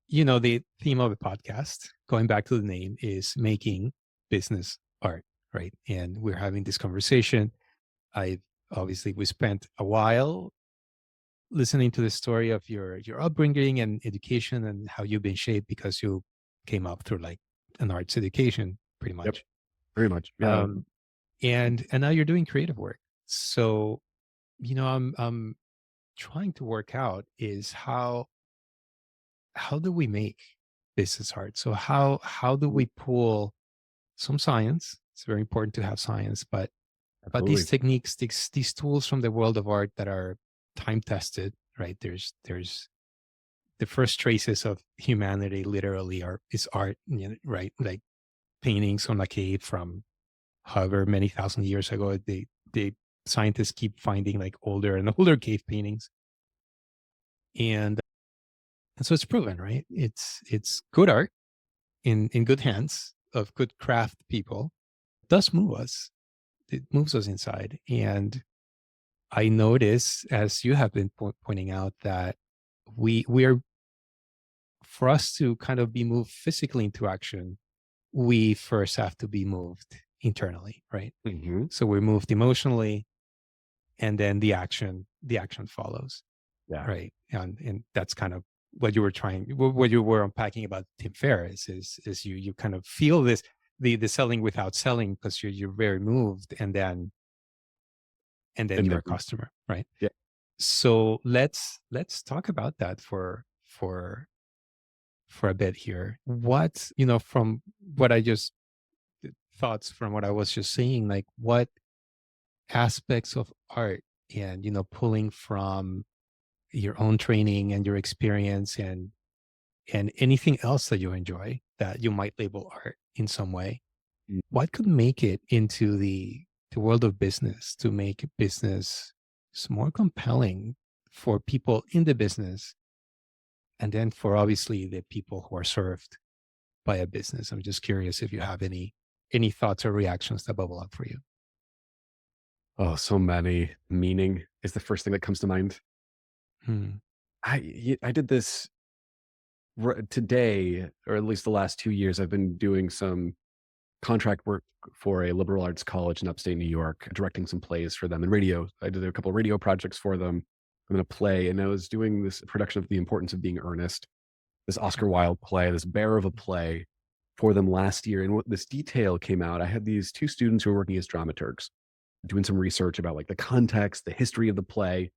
the theme of the podcast, going back to the name, is making business art, right? And we're having this conversation. I obviously we spent a while listening to the story of your upbringing and education and how you've been shaped because you came up through like an arts education, pretty Yep. much. Very much. Yeah. Um, and now you're doing creative work. So, I'm trying to work out is how do we make business art? So how do Mhm. we pull some science? It's very important to have science, but these Absolutely. techniques, these tools from the world of art that are time tested, right? There's the first traces of humanity literally are is art, right? Like paintings on a cave from however many thousand years ago. The scientists keep finding like older and older cave paintings, and so it's proven, right? It's good art in good hands of good craft people. It does move us. It moves us inside, and I notice, as you have been pointing out, that we are for us to kind of be moved physically into action, we first have to be moved internally, right? Hmm. So we're moved emotionally, and then the action follows, Yeah. right? And that's kind of what you were what you were unpacking about Tim Ferriss is you kind of feel this the selling without selling because you're very moved, and then And you're then, a customer, right? yeah. So let's talk about that for a bit here. What, from what I just thoughts from what I was just saying, like what aspects of art and pulling from your own training and your experience and anything else that you enjoy that you might label art in some way, what could make it into the world of business to make business more compelling for people in the business, and then for obviously the people who are served by a business. I'm just curious if you have any thoughts or reactions that bubble up for you. Oh, so many. Meaning is the first thing that comes to mind. Hmm. I did this today, or at least the last 2 years. I've been doing some contract work for a liberal arts college in upstate New York, directing some plays for them in radio. I did a couple of radio projects for them. I'm in a play, and I was doing this production of The Importance of Being Earnest, this Oscar Wilde play, this bear of a play for them last year. And what this detail came out, I had these two students who were working as dramaturgs, doing some research about like the context, the history of the play,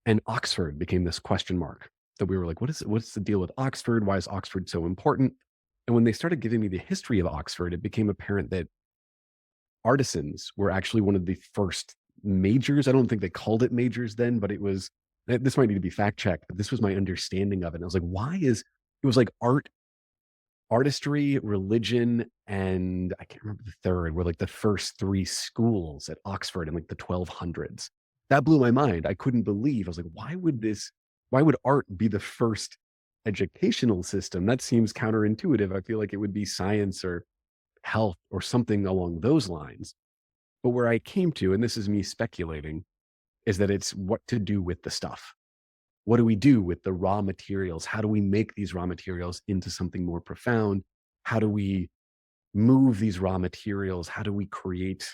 and Oxford became this question mark that we were like, what's the deal with Oxford? Why is Oxford so important? And when they started giving me the history of Oxford, it became apparent that artisans were actually one of the first majors. I don't think they called it majors then, but it was, this might need to be fact checked, but this was my understanding of it. And I was like, it was like artistry, religion, and I can't remember the third, were like the first three schools at Oxford in like the 1200s. That blew my mind. I couldn't believe. I was like, why would art be the first educational system? That seems counterintuitive. I feel like it would be science or health or something along those lines. But where I came to, and this is me speculating, is that it's what to do with the stuff. What do we do with the raw materials? How do we make these raw materials into something more profound? How do we move these raw materials? How do we create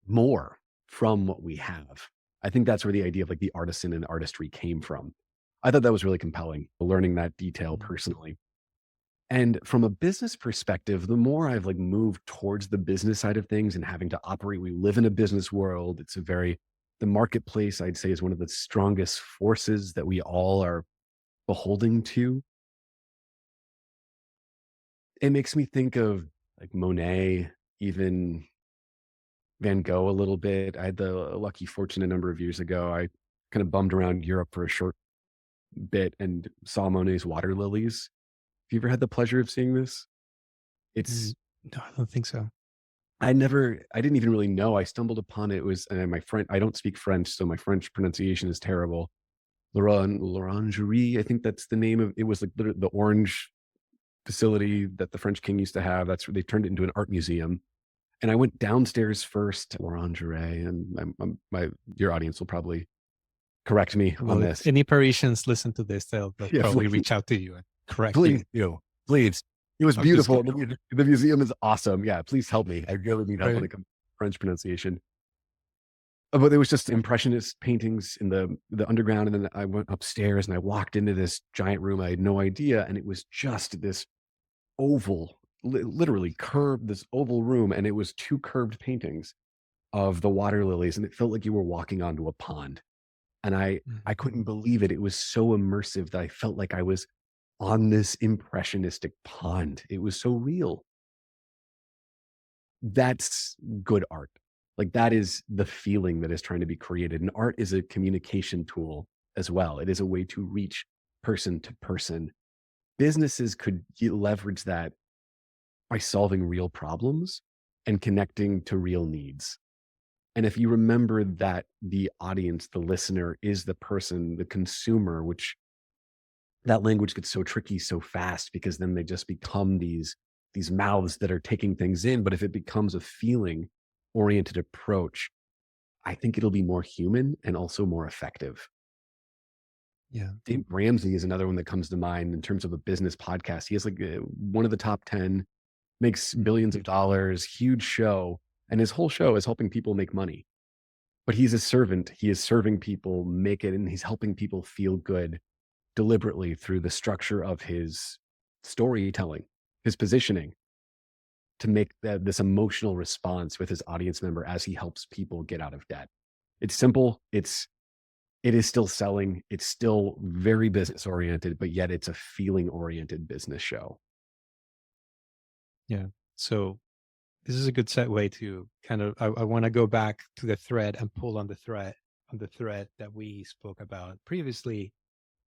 more from what we have? I think that's where the idea of like the artisan and artistry came from. I thought that was really compelling, learning that detail personally. And from a business perspective, the more I've like moved towards the business side of things and having to operate, we live in a business world. The marketplace, I'd say, is one of the strongest forces that we all are beholden to. It makes me think of like Monet, even Van Gogh a little bit. I had the lucky fortune a number of years ago. I kind of bummed around Europe for a short bit and saw Monet's water lilies. Have you ever had the pleasure of seeing this? Mm, It's no, I don't think so. I didn't even really know. I stumbled upon it. It was, and my friend, I don't speak French, so my French pronunciation is terrible. L'Orangerie, I think that's the name of it. Was like the orange facility that the French king used to have. That's where they turned it into an art museum. And I went downstairs first, L'Orangerie, and your audience will probably correct me on Well, if this. any Parisians listen to this, they'll Yeah, probably please, reach out to you and correct you. please do, please. It was I'm just beautiful. kidding. The museum is awesome. Yeah, please help me. I really need help when Right. it comes to French pronunciation. But there was just impressionist paintings in the underground, and then I went upstairs and I walked into this giant room. I had no idea, and it was just this oval, literally curved, this oval room, and it was 2 curved paintings of the water lilies, and it felt like you were walking onto a pond. And I Mhm. couldn't believe it. It was so immersive that I felt like I was on this impressionistic pond. It was so real. That's good art. Like, that is the feeling that is trying to be created, and art is a communication tool as well. It is a way to reach person to person. Businesses could leverage that by solving real problems and connecting to real needs. And if you remember that the audience, the listener is the person, the consumer, which that language gets so tricky so fast because then they just become these mouths that are taking things in. But if it becomes a feeling oriented approach, I think it'll be more human and also more effective. Yeah. Dave Ramsey is another one that comes to mind in terms of a business podcast. He has like one of the top 10, makes billions of dollars, huge show. And his whole show is helping people make money. But he's a servant. He is serving people, make it, and he's helping people feel good deliberately through the structure of his storytelling, his positioning to make this emotional response with his audience member as he helps people get out of debt. It's simple. It is still selling. It's still very business oriented, but yet it's a feeling oriented business show. Yeah. So this is a good segue to kind of I want to go back to the thread and pull on the thread that we spoke about previously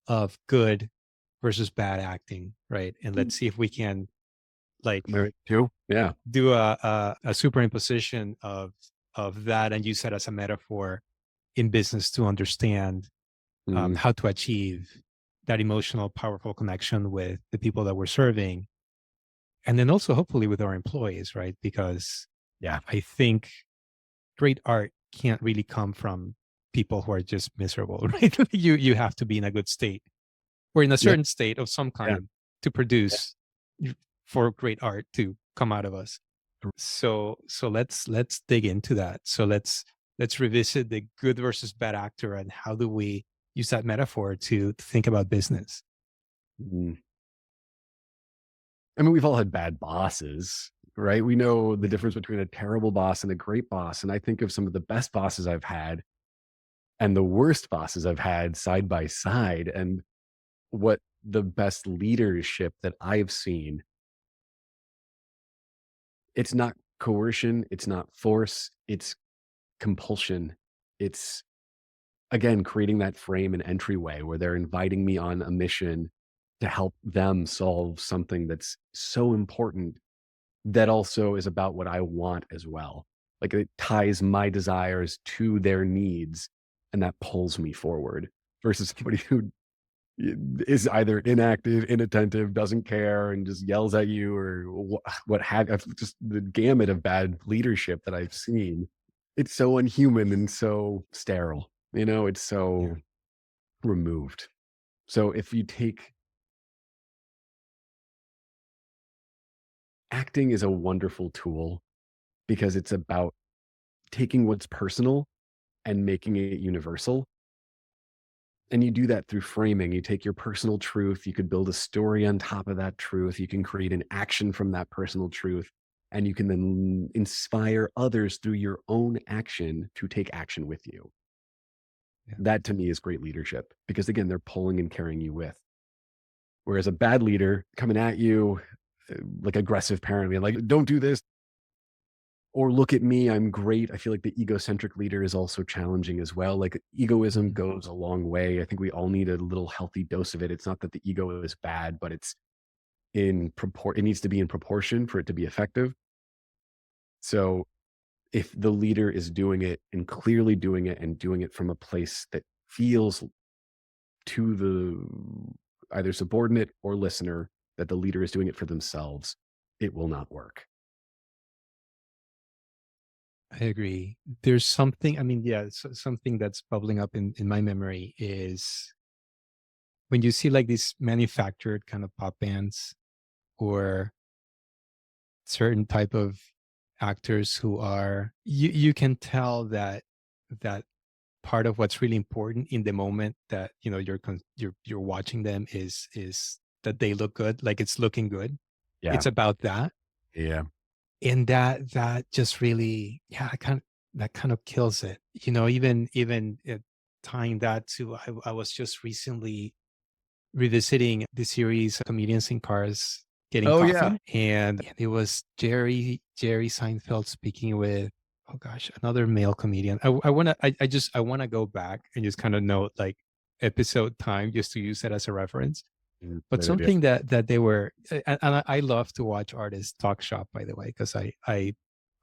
of good versus bad acting, right? And Mm. let's see if we can like Right. Too. Yeah. do a superimposition of that and use that as a metaphor in business to understand Mhm. how to achieve that emotional, powerful connection with the people that we're serving, and then also hopefully with our employees, right? Because Yeah. I think great art can't really come from people who are just miserable, right? You have to be in a good state or in a Yeah. certain state of some Yeah. kind to Yeah. produce for great art to come out of us. So let's dig into that. So let's revisit the good versus bad actor and how do we use that metaphor to think about business. Mhm. I mean, we've all had bad bosses, right? We know the Yeah. difference between a terrible boss and a great boss. And I think of some of the best bosses I've had and the worst bosses I've had side by side. And what the best leadership that I've seen, it's not coercion, it's not force, it's compulsion. It's again creating that frame and entryway where they're inviting me on a mission to help them solve something that's so important that also is about what I want as well. Like it ties my desires to their needs and that pulls me forward versus somebody who is either inactive, inattentive, doesn't care, and just yells at you or what have just the gamut of bad leadership that I've seen. It's so unhuman and so sterile. It's Yeah. so removed. So if you take acting is a wonderful tool because it's about taking what's personal and making it universal. And you do that through framing. You take your personal truth, you could build a story on top of that truth, you can create an action from that personal truth, and you can then inspire others through your own action to take action with you. Yeah. That to me is great leadership because again, they're pulling and carrying you with. Whereas a bad leader coming at you, like aggressive parent being like, don't do this, or look at me, I'm great. I feel like the egocentric leader is also challenging as well. Like egoism Mhm. goes a long way. I think we all need a little healthy dose of it. It's not that the ego is bad, but it's it needs to be in proportion for it to be effective. So if the leader is doing it and clearly doing it and doing it from a place that feels to the either subordinate or listener that the leader is doing it for themselves, it will not work. I agree. There's something, I mean, yeah, something that's bubbling up in my memory is when you see like these manufactured kind of pop bands or certain type of actors who are you can tell that that part of what's really important in the moment that you're watching them is that they look good, like it's looking good. Yeah. It's about that, Yeah. and that just really, yeah, that kind of kills it. Even tying that to, I was just recently revisiting the series Comedians in Cars Getting Oh, yeah. Coffee, and it was Jerry Seinfeld speaking with, oh gosh, another male comedian. I want to go back and just kind of note like episode time just to use it as a reference. But Great idea. something that they were, and I love to watch artists talk shop, by the way, because I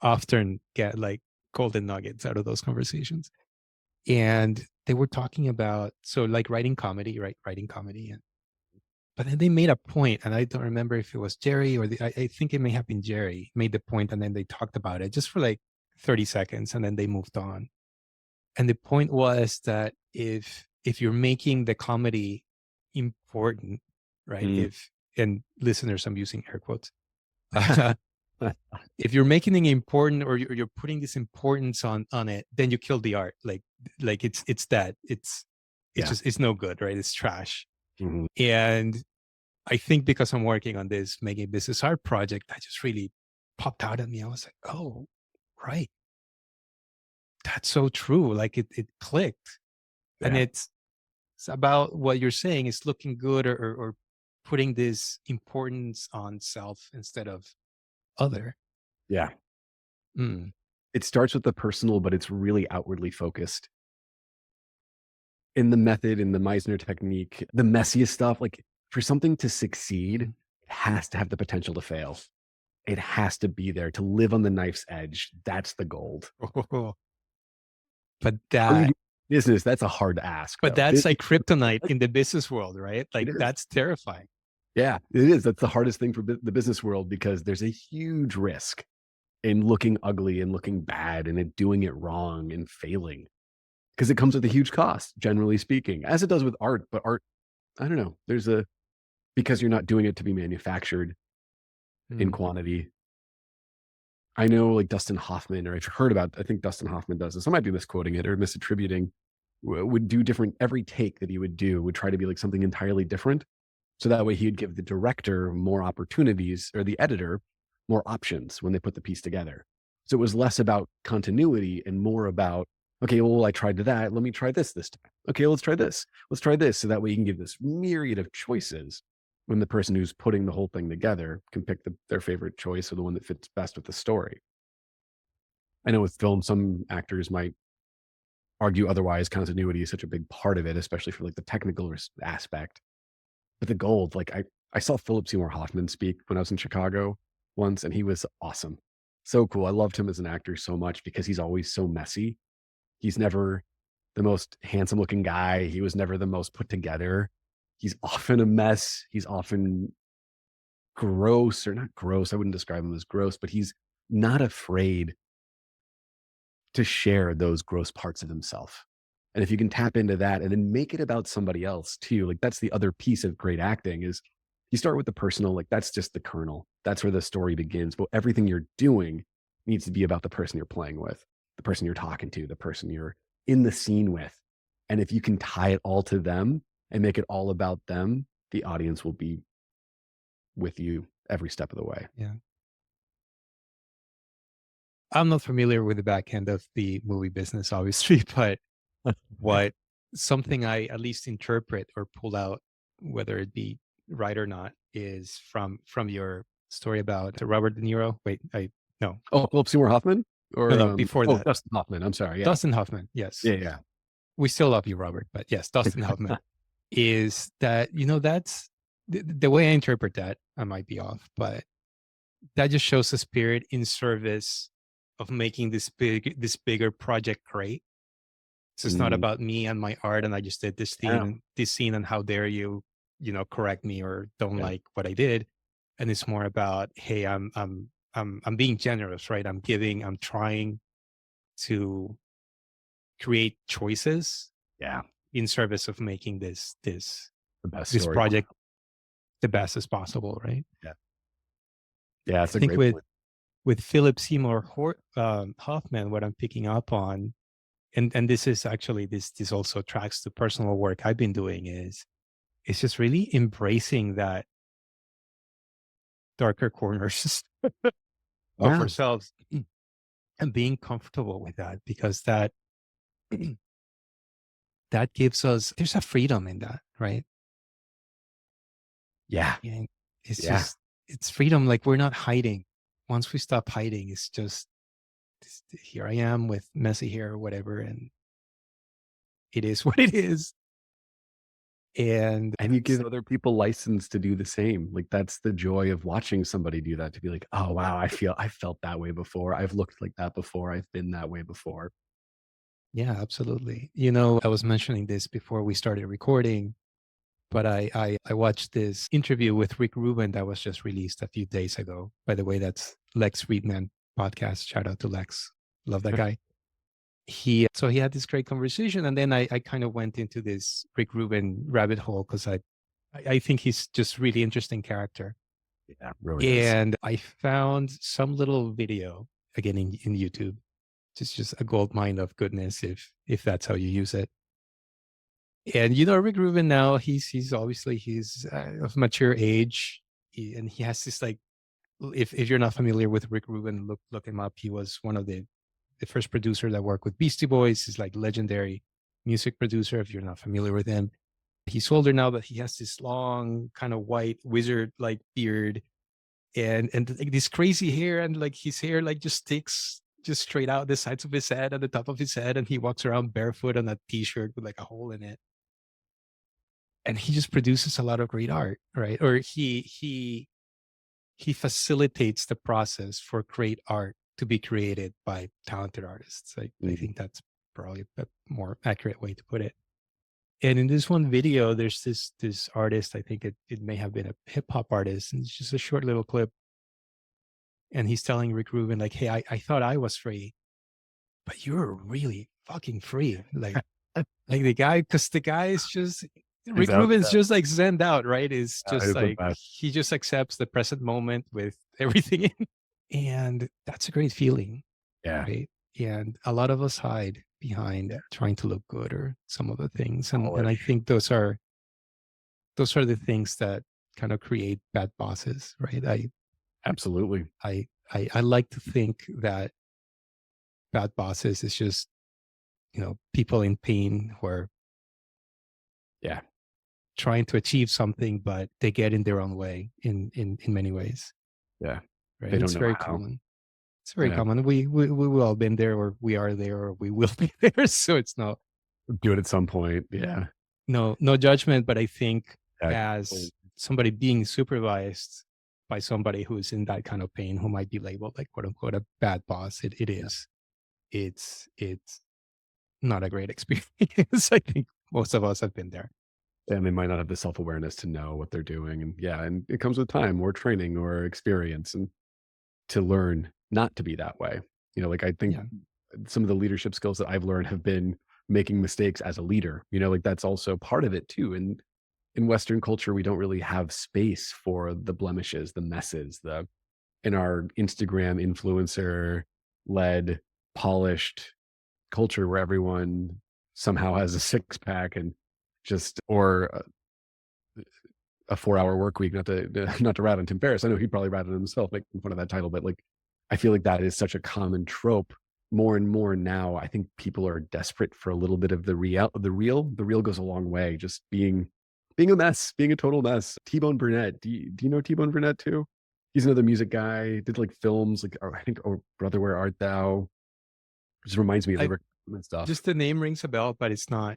often get like golden nuggets out of those conversations. And they were talking about, so like writing comedy, right? Writing comedy, and but then they made a point, and I don't remember if it was Jerry or I think it may have been Jerry made the point, and then they talked about it just for like 30 seconds, and then they moved on. And the point was that if you're making the comedy important, right? Mm. If and listeners, I'm using air quotes. If you're making it important, or you're putting this importance on it, then you kill the art. Like it's that it's Yeah. just it's no good, right? It's trash. Mhm. And I think because I'm working on this making business art project, that just really popped out at me. I was like, oh, right. That's so true. Like it clicked. And Yeah. it's about what you're saying is looking good, or putting this importance on self instead of other. Yeah. Mm, It starts with the personal, but it's really outwardly focused. In the method, in the Meisner technique, the messiest stuff, like, for something to succeed, it mm. has to have the potential to fail. It has to be there to live on the knife's edge. That's the gold. But How do you that do business? That's a hard ask, but though. that's Business like kryptonite like, in the business world, right? it Like is. that's terrifying. Yeah, it is. That's the hardest thing for the business world because there's a huge risk in looking ugly and looking bad and it doing it wrong and failing because it comes with a huge cost, generally speaking, as it does with art. But art, I don't know. There's a because you're not doing it to be manufactured in Mm, quantity. I know like Dustin Hoffman, or I've heard about, I think Dustin Hoffman does this. I might be misquoting it or misattributing, would do different, every take that he would do would try to be like something entirely different. So that way he'd give the director more opportunities or the editor more options when they put the piece together. So it was less about continuity and more about, okay, well, I tried that. Let me try this time. Okay, let's try this. Let's try this. So that way you can give this myriad of choices when the person who's putting the whole thing together can pick their favorite choice or the one that fits best with the story. I know with film, some actors might argue otherwise. Continuity is such a big part of it, especially for like the technical aspect. But the gold, like I saw Philip Seymour Hoffman speak when I was in Chicago once, and he was awesome. So cool. I loved him as an actor so much because he's always so messy. He's never the most handsome looking guy. He was never the most put together. He's often a mess. He's often gross, or not gross. I wouldn't describe him as gross, but he's not afraid to share those gross parts of himself. And if you can tap into that and then make it about somebody else too, like that's the other piece of great acting is you start with the personal, like that's just the kernel. That's where the story begins. But everything you're doing needs to be about the person you're playing with, the person you're talking to, the person you're in the scene with. And if you can tie it all to them and make it all about them, the audience will be with you every step of the way. yeah. I'm not familiar with the back end of the movie business, obviously, but what something I at least interpret or pull out, whether it be right or not, is from your story about Robert De Niro. Wait, I no, Oh, Philip Seymour Hoffman no, or no, before oh, that, Dustin Hoffman. I'm sorry. Yeah. Dustin Hoffman. Yes, Yeah. we still love you, Robert, but yes, Dustin Hoffman is that that's the way I interpret that. I might be off, but that just shows a spirit in service of making this bigger project great. So it's not Mm, about me and my art, and I just did yeah. this scene, and how dare you, correct me or don't Yeah. like what I did. And it's more about, hey, I'm being generous, right? I'm giving, I'm trying to create choices Yeah. in service of making The best this story. project the best as possible, right? Yeah. Yeah, I it's a think great point. with Philip Seymour Hoffman, what I'm picking up on and this is actually this also tracks to personal work I've been doing is it's just really embracing that darker corners of Yeah. ourselves and being comfortable with that because that that gives us there's a freedom in that, right? Yeah. And it's Yeah. just it's freedom. Like we're not hiding. Once we stop hiding, it's just here I am with messy hair or whatever, and it is what it is. And And you give other people license to do the same. Like, that's the joy of watching somebody do that, to be like, "Oh, wow, I felt that way before. I've looked like that before. I've been that way before." yeah, absolutely. You know, I was mentioning this before we started recording, but I watched this interview with Rick Rubin that was just released a few days ago. By the way, that's Lex Friedman podcast. Shout out to Lex. Love that guy. He had this great conversation, and then I kind of went into this Rick Rubin rabbit hole because I think he's just really interesting character. Yeah, really is. And I found some little video again in YouTube. Just a gold mine of goodness if that's how you use it. And you know, Rick Rubin now he's obviously he's of mature age, and he has this like if you're not familiar with Rick Rubin, look him up. He was one of the first producer that worked with Beastie Boys. He's like legendary music producer. If you're not familiar with him, he's older now, but he has this long kind of white wizard like beard and like this crazy hair, and like his hair like just sticks just straight out the sides of his head and the top of his head, and he walks around barefoot on a t-shirt with like a hole in it, and he just produces a lot of great art, right? Or he facilitates the process for great art to be created by talented artists. I Mhm. think that's probably a more accurate way to put it. And in this one video, there's this artist. I think it may have been a hip hop artist, and it's just a short little clip. And he's telling Rick Rubin like, "Hey, I thought I was free, but you're really fucking free." Like the guy, because the guy is just He's Rick out. Rubin's just like zened out, right? Is Yeah, just he's the like best. he just accepts the present moment with everything in. And that's a great feeling, Yeah. right? And a lot of us hide Yeah. behind trying to look good or some other things. And I Polish. think those are the things that kind of create bad bosses, right? Absolutely. I like to think that bad bosses is just, you know, people in pain who are Yeah. trying to achieve something, but they get in their own way in many ways, Yeah. right? They And don't it's know very how. common. It's very Yeah. common. We all been there, or we are there, or we will be there. So it's Do it at some point. Yeah. no judgment, but I think Yeah. as somebody being supervised by somebody who's in that kind of pain, who might be labeled like quote unquote a bad boss, it Yeah. is. It's not a great experience. I think most of us have been there. And they might not have the self-awareness to know what they're doing. And yeah, and it comes with time or training or experience and to learn not to be that way. Like I think Yeah. some of the leadership skills that I've learned have been making mistakes as a leader. Like that's also part of it too. And in Western culture, we don't really have space for the blemishes, the messes, the in our Instagram influencer led, polished culture where everyone somehow has a six pack and just or a 4-hour work week, not to not to rat on Tim Ferriss. I know he'd probably rat on himself making fun of that title, but like I feel like that is such a common trope more and more now. I think people are desperate for a little bit of the real goes a long way. Just being a mess, being a total mess. T-Bone Burnett. Do you know T-Bone Burnett too? He's another music guy, did like films like I think Oh Brother Where Art Thou? Just reminds me of the I Rick Rubin stuff. just the name rings a bell, but it's not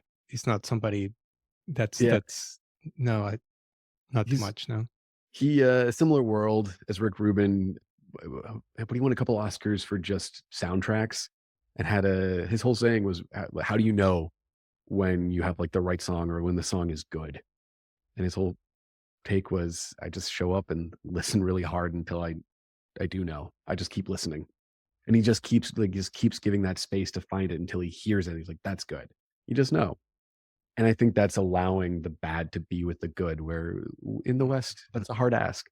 somebody Yeah, that's no, not too he's much, no. a similar world as Rick Rubin, but he won a couple Oscars for just soundtracks and had his whole saying was, how do you know when you have like the right song or when the song is good? And his whole take was, I just show up and listen really hard until I do know. I just keep listening. And he just keeps giving that space to find it until he hears it. He's like, that's good. You just know. And I think that's allowing the bad to be with the good, where in the West, that's a hard ask.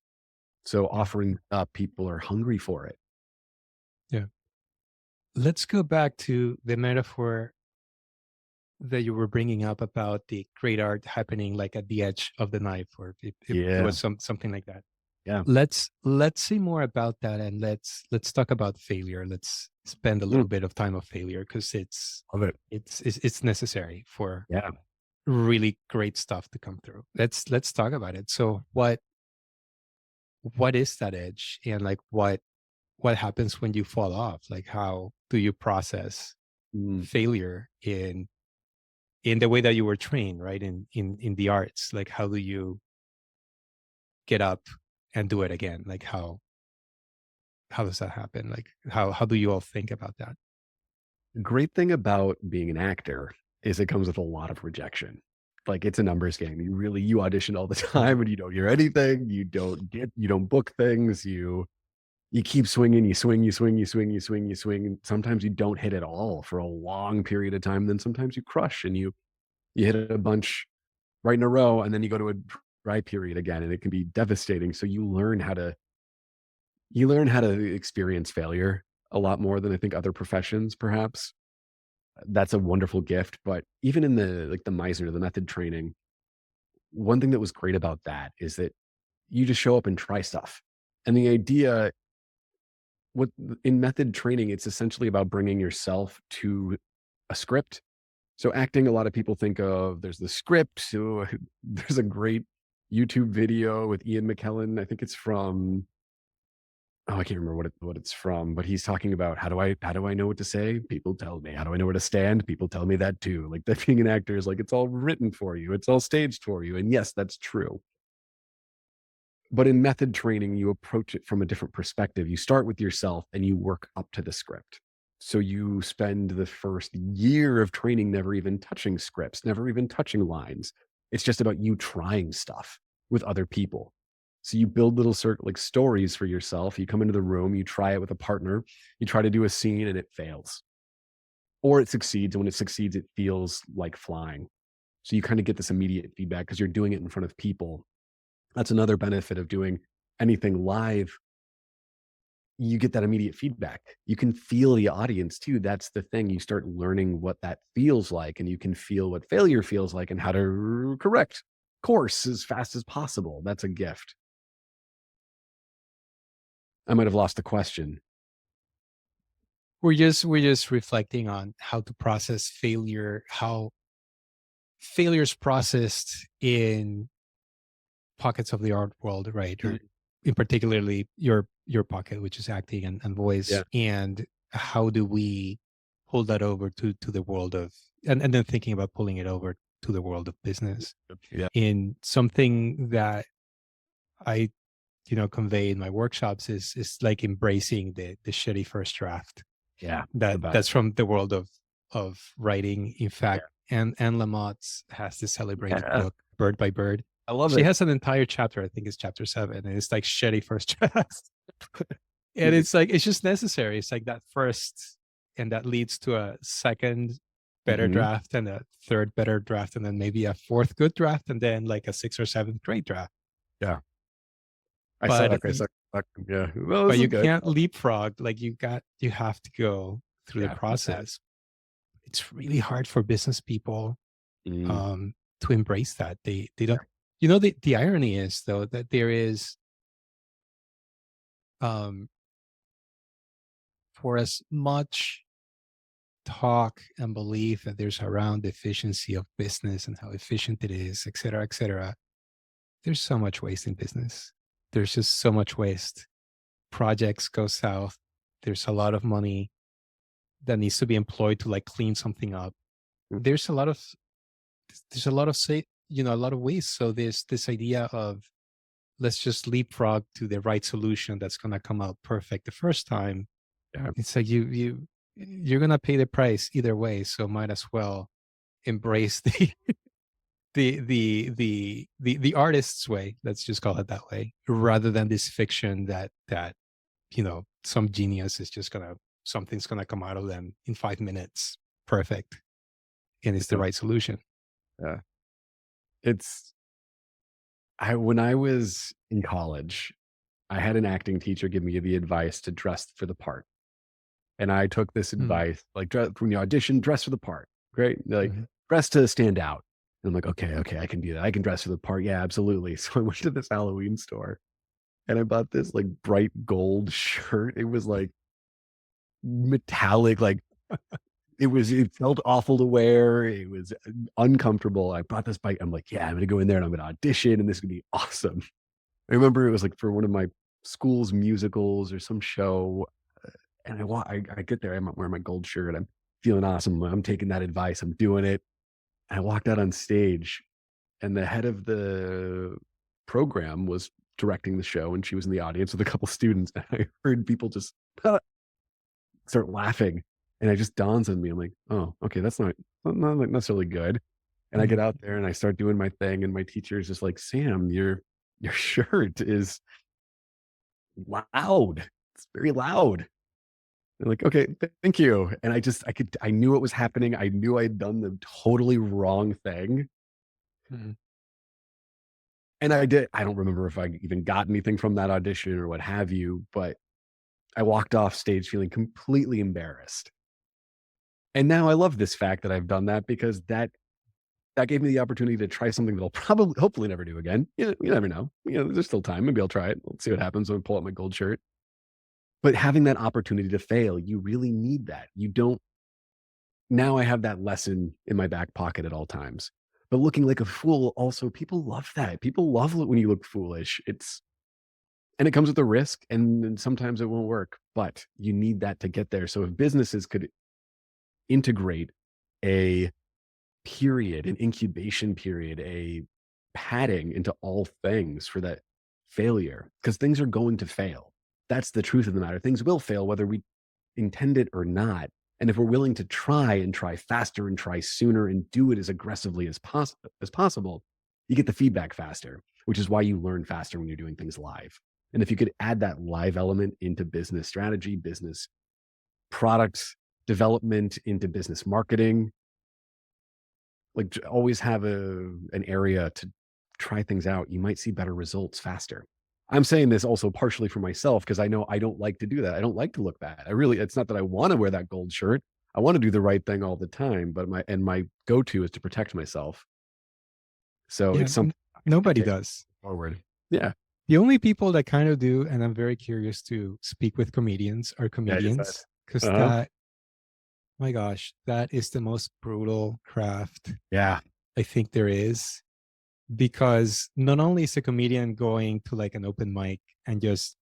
So Yeah. offering up, people are hungry for it. Yeah. Let's go back to the metaphor that you were bringing up about the great art happening like at the edge of the knife, or if it Yeah. was something like that. Yeah. Let's see more about that, and let's talk about failure. Let's spend a Mm, little bit of time of failure, because love it. it's necessary for Yeah. really great stuff to come through. Let's talk about it. So what is that edge, and like what happens when you fall off? Like, how do you process Mm. failure in the way that you were trained, right? In the arts, like how do you get up and do it again? Like how does that happen? Like how do you all think about that? Great thing about being an actor is it comes with a lot of rejection. Like, it's a numbers game. You audition all the Mhm. time and you don't hear anything. You don't book things. You keep swinging, you swing, you swing, you swing, you swing, you swing. And sometimes you don't hit at all for a long period of time. Then sometimes you crush and you hit a bunch right in a row, and then you go to a dry period again, and it can be devastating. So you learn how to experience failure a lot more than I think other professions, perhaps. That's a wonderful gift. But even in the Meisner, the method training, one thing that was great about that is that you just show up and try stuff. And the idea what in method training, it's essentially about bringing yourself to a script. So acting, a lot of people think of there's the script. So there's a great YouTube video with Ian McKellen. I think it's from I can't remember what it's from, but he's talking about how do I know what to say? People tell me. How do I know where to stand? People tell me that too. Like, that being an actor is like it's all written for you. It's all staged for you. And yes, that's true. But in method training, you approach it from a different perspective. You start with yourself and you work up to the script. So you spend the first year of training never even touching scripts, never even touching lines. It's just about you trying stuff with other people. So you build little like stories for yourself. You come into the room, you try it with a partner, you try to do a scene and it fails. Or it succeeds. And when it succeeds, it feels like flying. So you kind of get this immediate feedback because you're doing it in front of people. That's another benefit of doing anything live. You get that immediate feedback. You can feel the audience too. That's the thing. You start learning what that feels like, and you can feel what failure feels like and how to correct course as fast as possible. That's a gift. I might have lost the question. We're just reflecting on how to process failure, how failure is processed in pockets of the art world, right? Or Mm, in particularly your pocket, which is acting and voice, yeah. and how do we pull that over to the world of, and then thinking about pulling it over to the world of business Yeah. in something that I convey in my workshops is like embracing the shitty first draft. Yeah. The That's best. from the world of writing. In Yeah. fact, Anne Lamotte's has this celebrated Yeah. book, Bird by Bird. I love She it. has an entire chapter, I think it's chapter 7, and it's like shitty first draft. And Mhm. it's like it's just necessary. It's like that first, and that leads to a second better Mhm. draft, and a third better draft, and then maybe a fourth good draft, and then like a sixth or seventh great draft. Yeah. I But suck. I suck. Suck. Yeah. Well, but this is you good. can't leapfrog. Like you have to go through the Yeah. The steps. process. It's really hard for business people Mm, to embrace that. They yeah. don't. The irony is though that there is, um, for as much talk and belief that there's around the efficiency of business and how efficient it is, et cetera, et cetera. There's so much waste in business. There's just so much waste. Projects go south. There's a lot of money that needs to be employed to like clean something up. Mm, There's a lot of say, a lot of waste. So there's this idea of, let's just leapfrog to the right solution that's going to come out perfect the first time. yeah. It's like you're going to pay the price either way, so might as well embrace the artist's way, let's just call it that way, rather than this fiction that some genius is just going to, something's going to come out of them in 5 minutes perfect, and it's the Yeah. right solution. Yeah. It's I when I was in college, I had an acting teacher give me the advice to dress for the part. And I took this Mm, advice, like, when you audition, dress for the part. Great. Like, mhm. dress to stand out. And I'm like, okay, okay, I can do that. I can dress for the part. Yeah, absolutely. So I went to this Halloween store and I bought this like bright gold shirt. It was like metallic, like it felt awful to wear. It was uncomfortable. I brought this bike. I'm like, yeah, I'm gonna go in there and I'm gonna audition and this is gonna be awesome. I remember it was like for one of my school's musicals or some show. And I get there, I'm wearing my gold shirt. I'm feeling awesome. I'm taking that advice. I'm doing it. I walked out on stage and the head of the program was directing the show and she was in the audience with a couple students. And I heard people just start laughing. And it just dawns on me. I'm like, oh, okay, that's not like necessarily good. And I get Mhm. out there and I start doing my thing. And my teacher is just like, Sam, your shirt is loud. It's very loud. And like, okay, thank you. And I knew it was happening. I knew I had done the totally wrong thing. Mhm. And I did. I don't remember if I even got anything from that audition or what have you, but I walked off stage feeling completely embarrassed. And now I love this fact that I've done that because that gave me the opportunity to try something that I'll probably hopefully never do again. You never know. There's still time. Maybe I'll try it. Let's see what happens when I pull out my gold shirt. But having that opportunity to fail, you really need that. You don't now I have that lesson in my back pocket at all times. But looking like a fool, also, people love that. People love it when you look foolish. And it comes with a risk, and then sometimes it won't work, but you need that to get there. So if businesses could integrate a period, an incubation period, a padding into all things for that failure, because things are going to fail. That's the truth of the matter. Things will fail, whether we intend it or not. And if we're willing to try and try faster and try sooner and do it as aggressively as possible, you get the feedback faster, which is why you learn faster when you're doing things live. And if you could add that live element into business strategy, business product development, into business marketing, like always have an area to try things out, you might see better results faster. I'm saying this also partially for myself because I know I don't like to do that. I don't like to look bad. It's not that I want to wear that gold shirt. I want to do the right thing all the time, but my go-to is to protect myself. So Yeah, it's something I nobody carry does. forward. Yeah. The only people that kind of do, and I'm very curious to speak with comedians, are Yeah, I just said. comedians, because Uh-huh. my gosh, that is the most brutal craft Yeah. I think there is. Because not only is a comedian going to like an open mic and just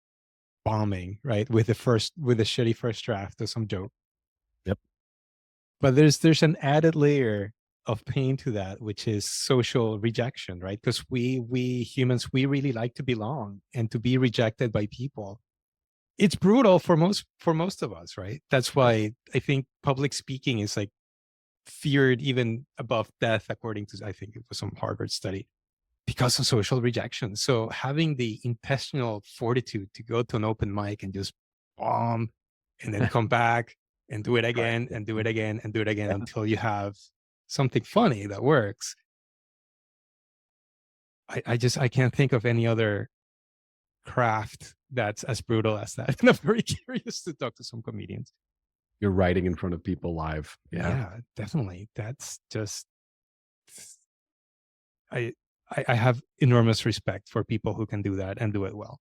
bombing, right, with a shitty first draft or some joke, Yep. but there's an added layer of pain to that, which is social rejection, right? Because we humans, we really like to belong, and to be rejected by people, it's brutal for most of us, right? That's why I think public speaking is like feared even above death, according to, I think it was some Harvard study, because of social rejection. So having the intestinal fortitude to go to an open mic and just bomb, and then come back and do it Try again it. and do it again and do it again Yeah. until you have something funny that works. I can't think of any other craft that's as brutal as that. And I'm very curious to talk to some comedians. You're writing in front of people live. Yeah. Yeah, definitely. That's just I I have enormous respect for people who can do that and do it well.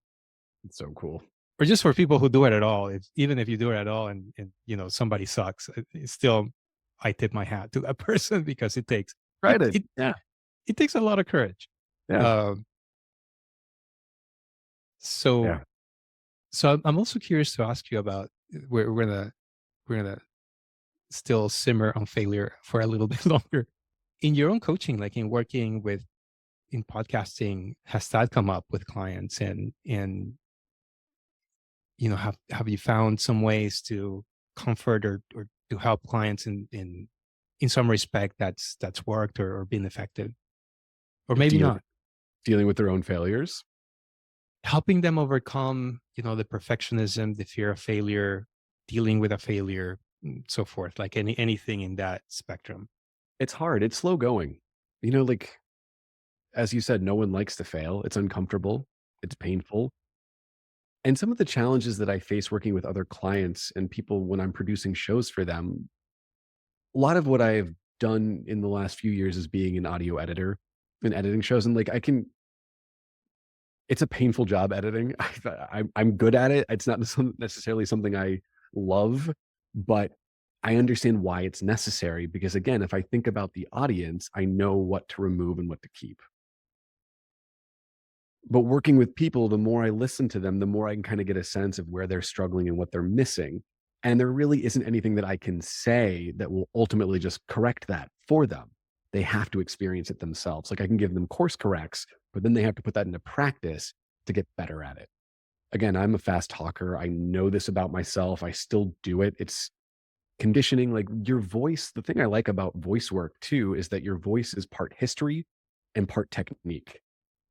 It's so cool. Or just for people who do it at all. Even if you do it at all and somebody sucks, it's still, I tip my hat to that person, because Try it to it yeah. it takes a lot of courage. Yeah. Um, so Yeah. I'm also curious to ask you about, we're gonna still simmer on failure for a little bit longer. In your own coaching, like in working with in podcasting, has that come up with clients? And have you found some ways to comfort or to help clients in some respect that's worked or been effective, or maybe Dealing not, dealing with their own failures. helping them overcome the perfectionism, the fear of failure, dealing with a failure, so forth, like anything in that spectrum. It's hard. It's slow going. Like as you said, no one likes to fail. It's uncomfortable. It's painful. And some of the challenges that I face working with other clients and people when I'm producing shows for them, a lot of what I've done in the last few years is being an audio editor and editing shows. And like I can, it's a painful job editing. I'm good at it. It's not necessarily something I love, but I understand why it's necessary because again, if I think about the audience, I know what to remove and what to keep. But working with people, the more I listen to them, the more I can kind of get a sense of where they're struggling and what they're missing. And there really isn't anything that I can say that will ultimately just correct that for them. They have to experience it themselves. Like I can give them course corrects, but then they have to put that into practice to get better at it. Again, I'm a fast talker. I know this about myself. I still do it. It's conditioning. Like your voice, the thing I like about voice work too is that your voice is part history and part technique.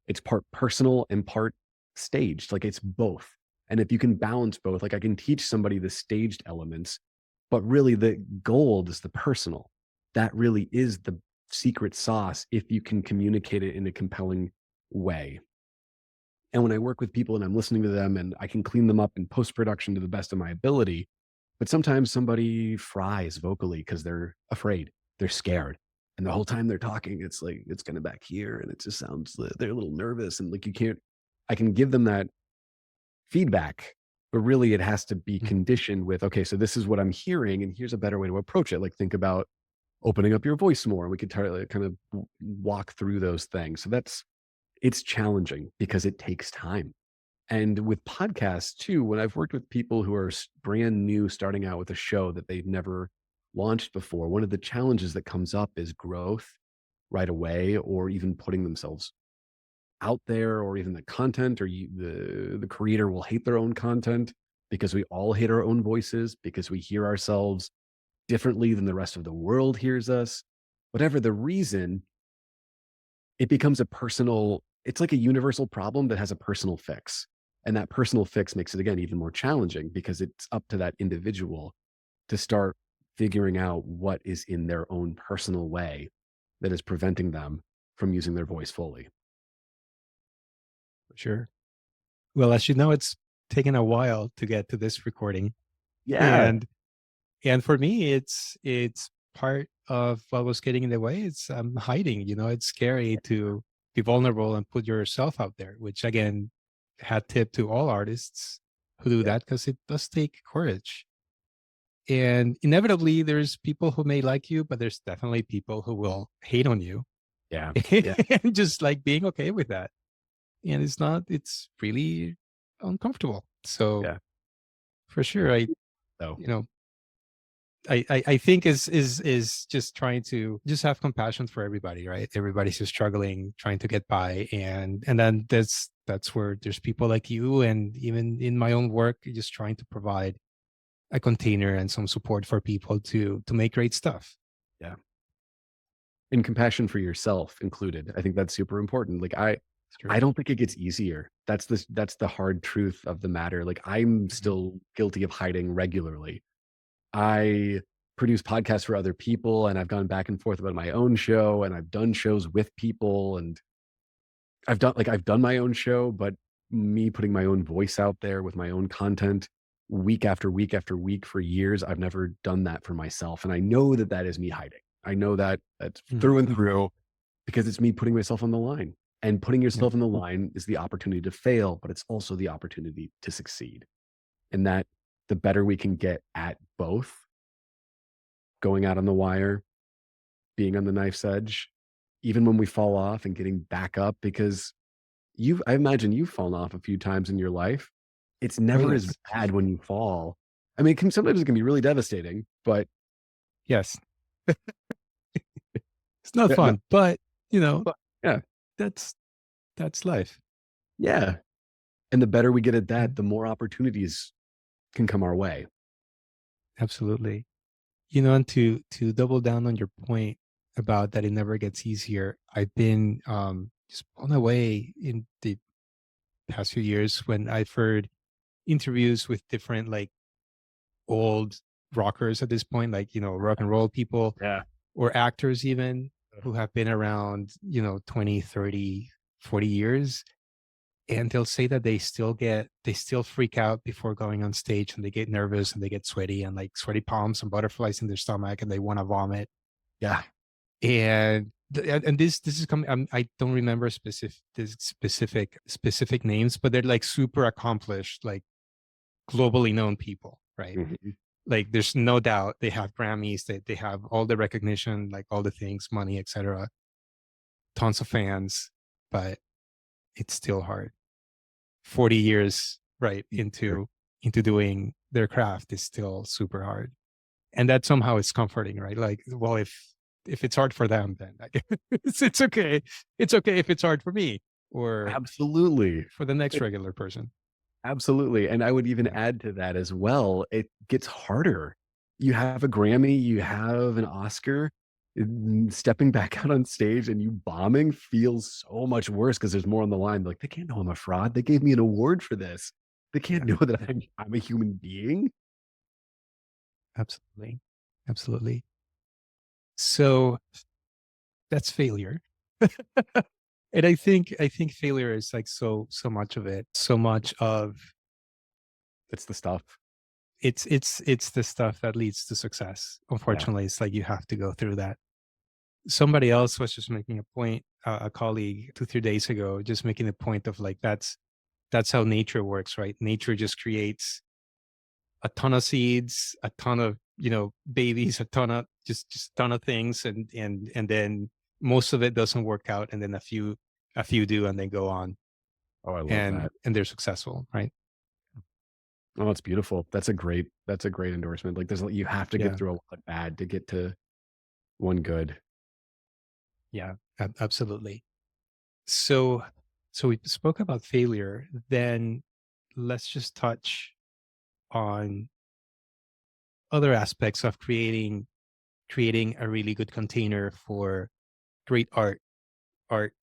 It's part personal and part staged. Like it's both. And if you can balance both, like I can teach somebody the staged elements, but really the gold is the personal. That really is the secret sauce if you can communicate it in a compelling way. And when I work with people and I'm listening to them and I can clean them up in post production to the best of my ability, but sometimes somebody fries vocally because they're afraid, they're scared. And the whole time they're talking, it's like, it's kind of back here and it just sounds, they're a little nervous. And like, you can't, I can give them that feedback, but really it has to be Mm. conditioned with, okay, so this is what I'm hearing. And here's a better way to approach it. Like, think about opening up your voice more. And we could kind of walk through those things. So it's challenging because it takes time. And with podcasts too, when I've worked with people who are brand new, starting out with a show that they've never launched before, one of the challenges that comes up is growth right away, or even putting themselves out there, or even the content, or the creator will hate their own content because we all hate our own voices because we hear ourselves differently than the rest of the world hears us. Whatever the reason, it becomes a personal, it's like a universal problem that has a personal fix. And that personal fix makes it again even more challenging because it's up to that individual to start figuring out what is in their own personal way that is preventing them from using their voice fully. Sure. Well, as you know, it's taken a while to get to this recording. Yeah. And for me, it's part of what was getting in the way. It's hiding, it's scary to be vulnerable and put yourself out there, which again, hat tip to all artists who do Yeah. that because it does take courage. And inevitably there's people who may like you, but there's definitely people who will hate on you. Yeah. Yeah. And just like being okay with that. And it's really uncomfortable. So Yeah. for sure, So you know, I think is just trying to just have compassion for everybody, right? Everybody's just struggling, trying to get by, and then that's where there's people like you, and even in my own work, just trying to provide a container and some support for people to make great stuff. yeah. And compassion for yourself included. I think that's super important. Like I Sure. don't think it gets easier. That's the hard truth of the matter. Like I'm Mhm. still guilty of hiding regularly. I produce podcasts for other people and I've gone back and forth about my own show and I've done shows with people and I've done my own show, but me putting my own voice out there with my own content week after week after week for years, I've never done that for myself. And I know that that is me hiding. I know that that's Mhm. through and through because it's me putting myself on the line. And putting Yeah. yourself on the line is the opportunity to fail, but it's also the opportunity to succeed. And that the better we can get at both, going out on the wire, being on the knife's edge, even when we fall off and getting back up, because I imagine you've fallen off a few times in your life. It's Oh never as yes. bad when you fall. I mean, sometimes it can be really devastating, but Yes. It's not yeah, no, fun, but but yeah, that's life. yeah. And the better we get at Yeah, that, the more opportunities can come our way. absolutely. And to double down on your point about that it never gets easier, I've been just blown away in the past few years when I've heard interviews with different like old rockers at this point, like rock and roll people Yeah. or actors even who have been around 20, 30, 40 years, and they'll say that they still freak out before going on stage, and they get nervous and they get sweaty and like sweaty palms and butterflies in their stomach and they want to vomit. Yeah. And this is coming. I don't remember specific names, but they're like super accomplished, like globally known people, right? Mhm. Like there's no doubt they have Grammys, they have all the recognition, like all the things, money, etc. Tons of fans, but it's still hard. 40 years right Sure. into doing their craft is still super hard. And that somehow is comforting, right? Like, well, if it's hard for them, then like, it's okay. It's okay if it's hard for me or Absolutely. for the next regular person. Absolutely, and I would even Yeah. add to that as well, it gets harder. You have a Grammy, you have an Oscar, stepping back out on stage and you bombing feels so much worse because there's more on the line, like, "They can't know I'm a fraud, they gave me an award for this. They can't Yeah. know that Yeah. I'm a human being." Absolutely. Absolutely. So that's failure. And I think failure is like so much of it. So much of It's the stuff. it's the stuff that leads to success. Yeah. Unfortunately, it's like you have to go through that. Somebody else was just making a point, a colleague 2 3 days ago, just making the point of like that's how nature works, right? Nature just creates a ton of seeds, a ton of babies, a ton of just ton of things, and then most of it doesn't work out, and then a few do, and they go on Oh, I love and that. and they're successful, right? Oh, that's beautiful. That's a great endorsement. Like, you have to get Yeah, through a lot of bad to get to one good. yeah, absolutely. So we spoke about failure. Then let's just touch on other aspects of creating a really good container for great art,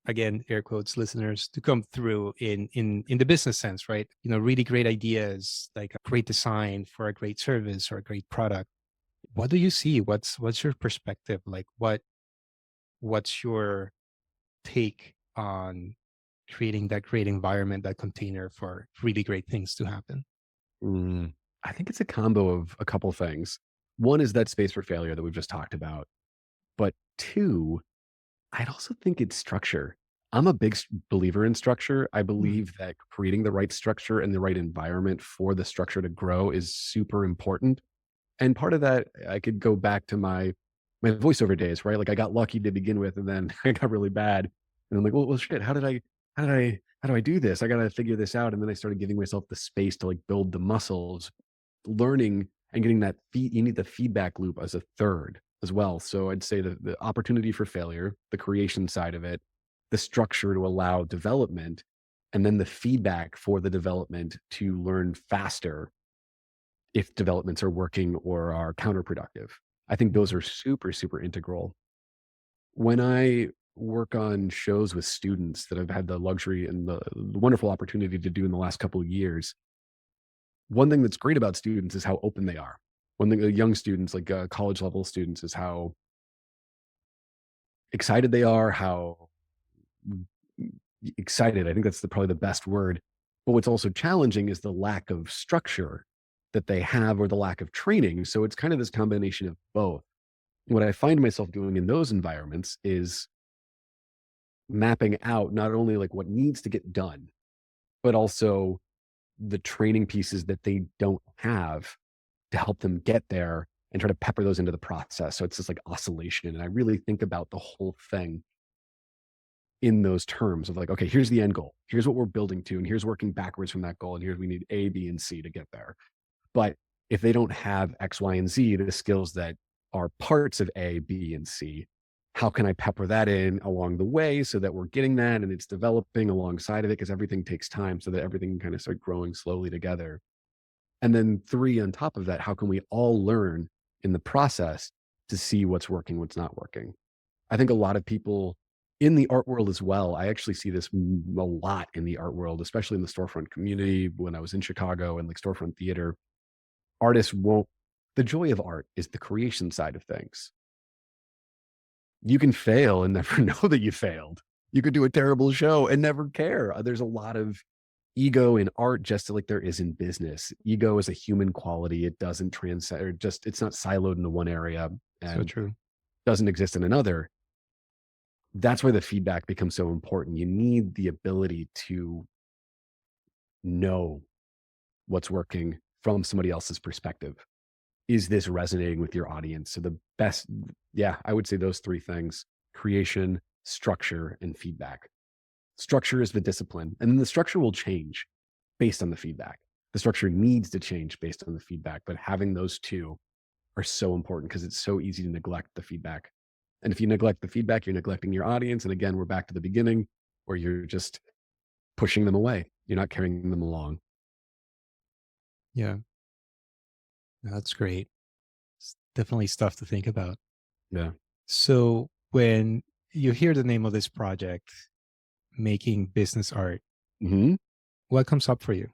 again, air quotes, listeners, to come through in the business sense, right? Really great ideas, like a great design for a great service or a great product. What do you see? What's your perspective? Like what's your take on creating that great environment, that container for really great things to happen? Mm, I think it's a combo of a couple things. One is that space for failure that we've just talked about. But two, I'd also think it's structure. I'm a big believer in structure. I Mm, believe that creating the right structure and the right environment for the structure to grow is super important. And part of that, I could go back to my voiceover days, right? Like, I got lucky to begin with, and then I got really bad. And I'm like, well, shit, how do I do this? I got to figure this out. And then I started giving myself the space to like build the muscles, learning and getting that you need the feedback loop as a third as well. So I'd say the opportunity for failure, the creation side of it, the structure to allow development, and then the feedback for the development to learn faster if developments are working or are counterproductive. I think those mhm. are super, super integral. When I work on shows with students that I've had the luxury and the wonderful opportunity to do in the last couple of years, one thing that's great about students is how open they are. One thing, young students, like college level students, is how excited they are, how mm, excited. I think that's probably the best word. But what's also challenging is the lack of structure that they have or the lack of training. So it's kind of this combination of both. What I find myself doing in those environments is mapping out not only like what needs to get done, but also the training pieces that they don't have to help them get there and try to pepper those into the process. So it's this like oscillation. And I really think about the whole thing in those terms of like, okay, here's the end goal. Here's what we're building to. And here's working backwards from that goal. And here's we need A, B, and C to get there. But if they don't have X, Y, and Z, the skills that are parts of A, B, and C, how can I pepper that in along the way so that we're getting that and it's developing alongside of it? Because everything takes time so that everything can kind of start growing slowly together. And then three, on top of that, how can we all learn in the process to see what's working, what's not working? I think a lot of people in the art world as well, I actually see this a lot in the art world, especially in the storefront community when I was in Chicago and like storefront theater. Artists won't, the joy of art is the creation side of things. You can fail and never know that you failed. You could do a terrible show and never care. There's a lot of ego in art, just like there is in business. Ego is a human quality. It doesn't transcend or just it's not siloed into one area So and true. doesn't exist in another. that's where the feedback becomes so important. You need the ability to know what's working from somebody else's perspective. Is this resonating with your audience? So the best, yeah, I would say those three things: creation, structure, and feedback. Structure is the discipline, and then the structure will change based on the feedback. The structure needs to change based on the feedback, but having those two are so important because it's so easy to neglect the feedback. And if you neglect the feedback, you're neglecting your audience. And again, we're back to the beginning where you're just pushing them away. You're not carrying them along. Yeah, that's great. It's definitely stuff to think about. Yeah. So when you hear the name of this project, making business art, Hmm. what comes up for you?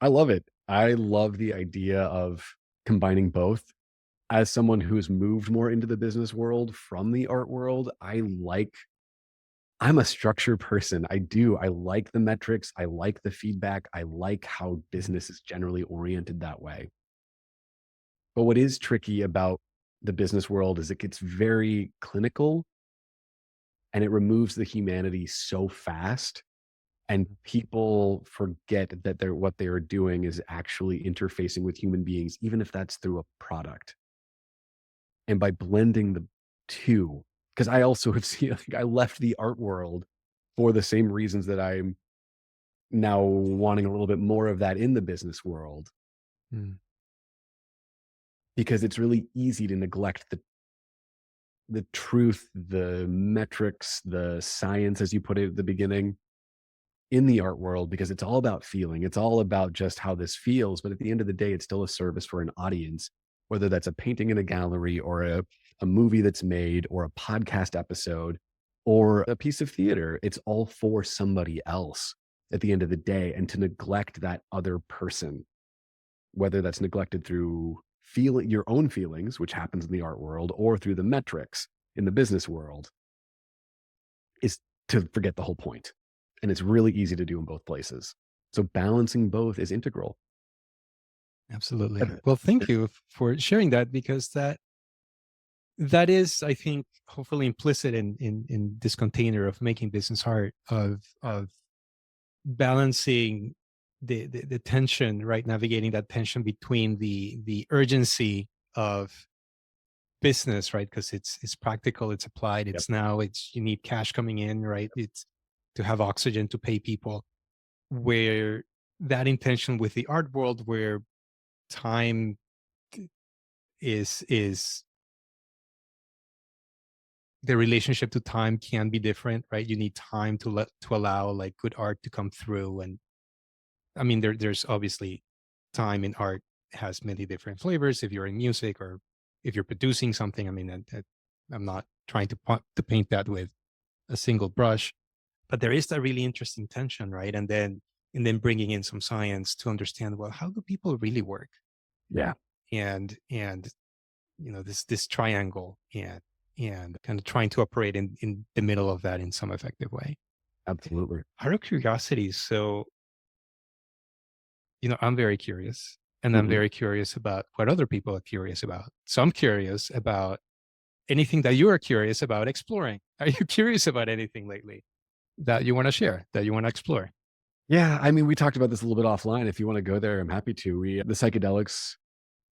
I love it. I love the idea of combining both. As someone who's moved more into the business world from the art world, I'm a structure person. I do. I like the metrics. I like the feedback. I like how Mhm. business is generally oriented that way. But what is tricky about the business world is it gets very clinical and it removes the humanity so fast. And people forget that what they are doing is actually interfacing with human beings, even if that's through a product. And by blending the two, because I also have seen, like, I left the art world for the same reasons that I'm now wanting a little bit more of that in the business world, Mm. because it's really easy to neglect the truth, the metrics, the science, as you put it at the beginning, in the art world, because it's all about feeling. It's all about just how this feels. But at the end of the day, it's still a service for an audience, whether that's a painting in a gallery or a movie that's made or a podcast episode or a piece of theater. It's all for somebody else at the end of the day. And to neglect that other person, whether that's neglected through feeling your own feelings, which happens in the art world, or through the metrics in the business world, is to forget the whole point. And it's really easy to do in both places. So balancing both is integral. Absolutely. Uh, Well, thank you for sharing that because that is, I think, hopefully implicit in this container of making business art of balancing the tension, right? Navigating that tension between the urgency of business, right? Because it's practical, it's applied, Yep. it's now, it's you need cash coming in, right? It's to have oxygen to pay people. Where that intention with the art world, where time is the relationship to time can be different, right? You need time to allow like good art to come through. And I mean, there's obviously time in art has many different flavors. If you're in music or if you're producing something, I mean, I'm not trying to paint that with a single brush, but there is that really interesting tension, right? And then bringing in some science to understand, well, how do people really work? Yeah, And this triangle, and kind of trying to operate in the middle of that in some effective way. absolutely. Out of curiosity, so I'm very curious, and I'm Mhm. very curious about what other people are curious about. So I'm curious about anything that you are curious about exploring. Are you curious about anything lately that you want to share, that you want to explore? Yeah, I mean, we talked about this a little bit offline. If you wanna go there, I'm happy to. The psychedelics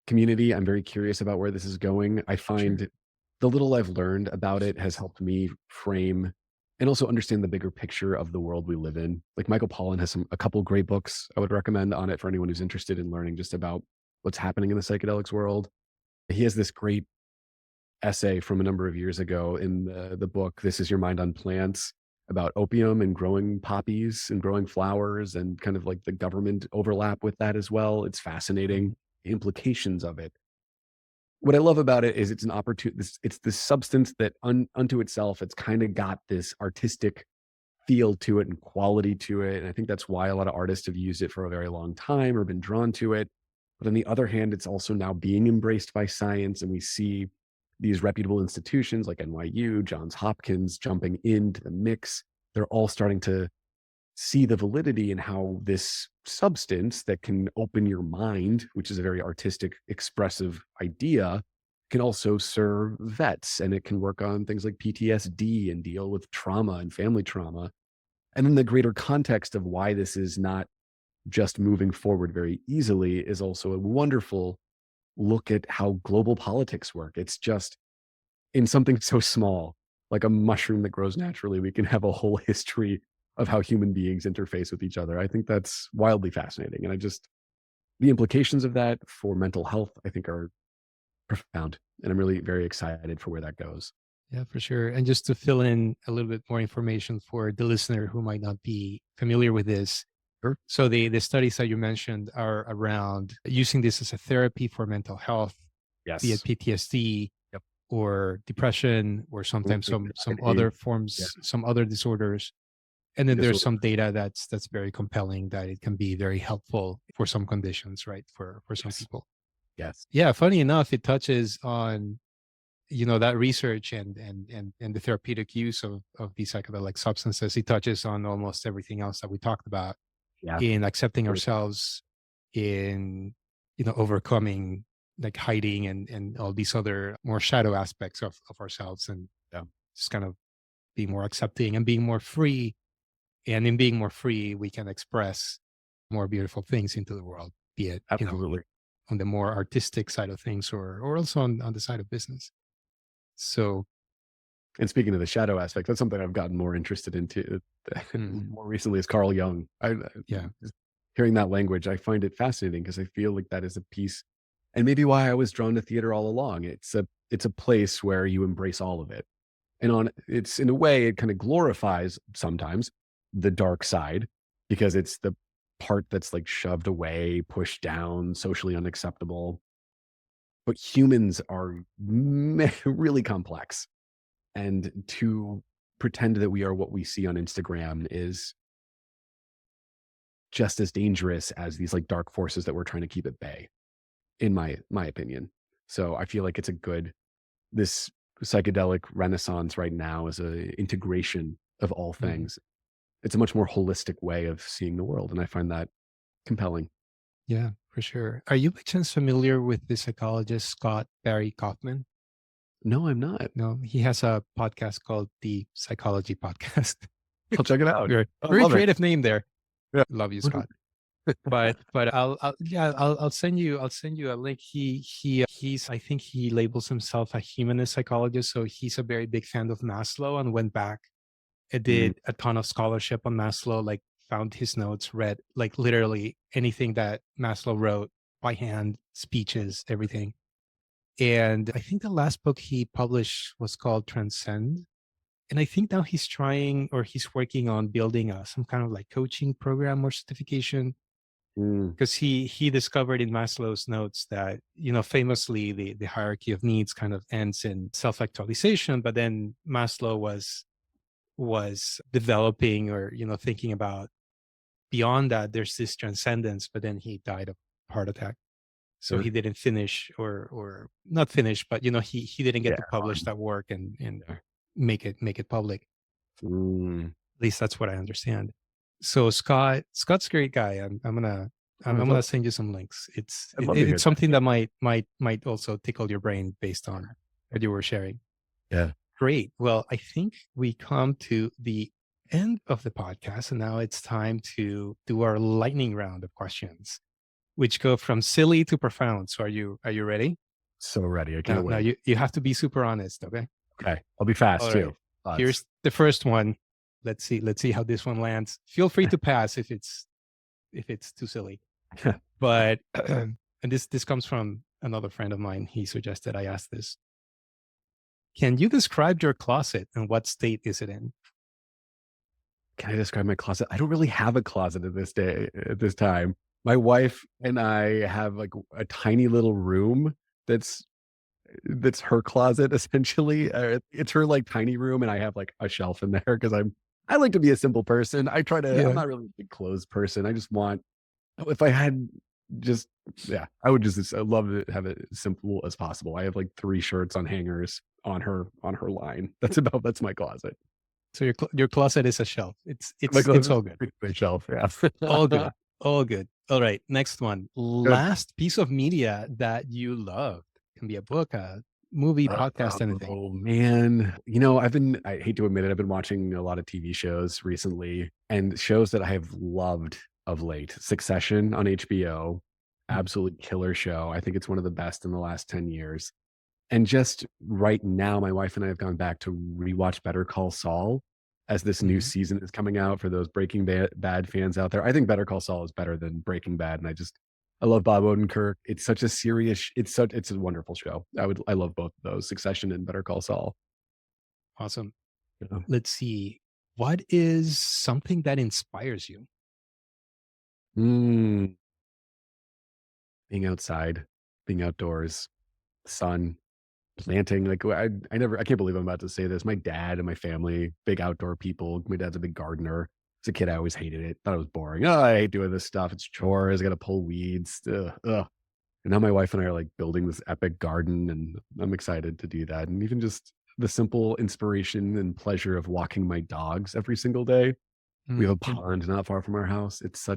community, I'm very curious about where this is going. I Sure. find the little I've learned about it has helped me frame and also understand the bigger picture of the world we live in. Like, Michael Pollan has a couple great books I would recommend on it for anyone who's interested in learning just about what's happening in the psychedelics world. He has this great essay from a number of years ago in the book, This Is Your Mind on Plants, about opium and growing poppies and growing flowers and kind of like the government overlap with that as well. It's fascinating, Mhm. the implications of it. What I love about it is it's an opportunity. It's this substance that unto itself, it's kind of got this artistic feel to it and quality to it. And I think that's why a lot of artists have used it for a very long time or been drawn to it. But on the other hand, it's also now being embraced by science. And we see these reputable institutions like NYU, Johns Hopkins jumping into the mix. They're all starting to see the validity in how this substance that can open your mind, which is a very artistic, expressive idea, can also serve vets, and it can work on things like PTSD and deal with trauma and family trauma. And then the greater context of why this is not just moving forward very easily is also a wonderful look at how global politics work. It's just in something so small, like a mushroom that grows naturally, we can have a whole history of how human beings interface with each other. I think that's wildly fascinating. And the implications of that for mental health, I think, are profound. And I'm really very excited for where that goes. Yeah, for sure. And just to fill in a little bit more information for the listener who might not be familiar with this. Sure. So the studies that you mentioned are around using this as a therapy for mental health, be it Yes. PTSD Yep. or depression, or sometimes some other Anxiety. Yeah. forms, some other disorders. And then there's Disorder. some data that's very compelling that it can be very helpful for some conditions, right? For some Yes. people. Yes. Yeah, funny enough, it touches on that research and the therapeutic use of these psychedelic substances. It touches on almost everything else that we talked about Yeah. in accepting ourselves, in overcoming like hiding and all these other more shadow aspects of ourselves, and Yeah. just kind of being more accepting and being more free. And in being more free, we can express more beautiful things into the world, be it Absolutely. on the more artistic side of things, or also on the side of business. So And speaking of the shadow aspect, that's something I've gotten more interested into mm, more recently is Carl Jung. yeah. Just hearing that language, I find it fascinating because I feel like that is a piece and maybe why I was drawn to theater all along. It's a place where you embrace all of it. And on it's in a way it kind of glorifies sometimes the dark side because it's the part that's like shoved away, pushed down, socially unacceptable. But humans are really complex. And to pretend that we are what we see on Instagram is just as dangerous as these like dark forces that we're trying to keep at bay, in my opinion. So I feel like it's a good this psychedelic renaissance right now is a integration of all Mm, things. It's a much more holistic way of seeing the world, and I find that compelling. yeah, for sure. Are you by chance familiar with the psychologist Scott Barry Kaufman? No, I'm not. No, he has a podcast called the Psychology Podcast. I'll check it out. very I very love it. creative name there. Yeah. Love you, Scott. But I'll send you a link. He's I think he labels himself a humanist psychologist, so he's a very big fan of Maslow and went back and Mm, did a ton of scholarship on Maslow, like found his notes, read like literally anything that Maslow wrote by hand, speeches, everything. And I think the last book he published was called Transcend. And I think now he's trying or he's working on building some kind of like coaching program or certification, mm, because he discovered in Maslow's notes that famously the hierarchy of needs kind of ends in self-actualization, but then Maslow was developing or thinking about beyond that there's this transcendence, but then he died of heart attack, so he sure. didn't finish or not finish, but he didn't get Yeah. to publish that work and Yeah. make it public. Mm, At least that's what I understand. So Scott's a great guy. I'm gonna I'm, I'd I'm love gonna send you some links. I'd love to hear It's that. something that might also tickle your brain based on what you were sharing. Yeah. Great. Well, I think we come to the end of the podcast, and now it's time to do our lightning round of questions, which go from silly to profound. So are you ready? So ready. I Now can't now wait. you have to be super honest, okay? Okay. I'll be fast All too. right. Thoughts. Here's the first one. Let's see how this one lands. Feel free to pass if it's too silly. But and this comes from another friend of mine. He suggested I ask this. Can you describe your closet and what state is it in? Can I describe my closet? I don't really have a closet at this time. My wife and I have like a tiny little room that's that's her closet essentially. It's her like tiny room, and I have like a shelf in there because I like to be a simple person. I'm Yeah. not really a big clothes person. I just want if I had just yeah, I would just I love to have it as simple as possible. I have like 3 shirts on hangers on her line. That's my closet. So your closet is a shelf. It's My it's it's closet all good. is my shelf, yeah. All good. All good. All right. Next one. Good. Last piece of media that you loved. Can be a book, a movie, podcast, anything? Oh, man. I hate to admit it, I've been watching a lot of TV shows recently and shows that I have loved of late. Succession on HBO, Mm, absolute killer show. I think it's one of the best in the last 10 years. And just right now, my wife and I have gone back to rewatch Better Call Saul as this new mhm. season is coming out for those Bad fans out there. I think Better Call Saul is better than Breaking Bad, and I love Bob Odenkirk. It's a wonderful show. I love both of those, Succession and Better Call Saul. Awesome. Yeah. Let's see. What is something that inspires you? Mm, being outside, being outdoors, sun, planting, I can't believe I'm about to say this. My dad and my family, big outdoor people. My dad's a big gardener. As a kid, I always hated it. Thought it was boring. Oh, I hate doing this stuff. It's chores. I got to pull weeds. Ugh, ugh. And now my wife and I are like building this epic garden, and I'm excited to do that. And even just the simple inspiration and pleasure of walking my dogs every single day. We have a Mm, pond not far from our house. It's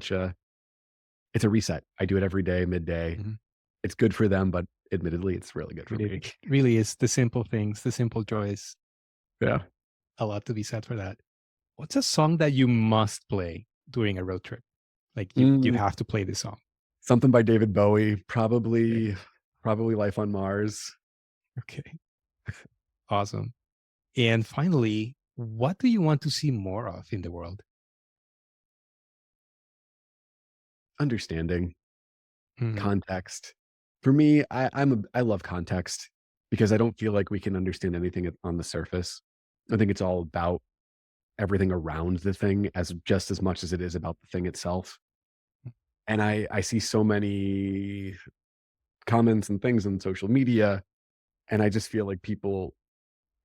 a reset. I do it every day, midday. mhm. It's good for them, but admittedly, it's really good for It me. really is the simple things, the simple joys. Yeah. A lot to be said for that. What's a song that you must play during a road trip? Like you Mm, have to play this song. something by David Bowie, Okay. probably Life on Mars. Okay. Awesome. And finally, what do you want to see more of in the world? Understanding, Mhm, context. For me, I love context because I don't feel like we can understand anything on the surface. I think it's all about everything around the thing as just as much as it is about the thing itself. And I see so many comments and things on social media, and I just feel like people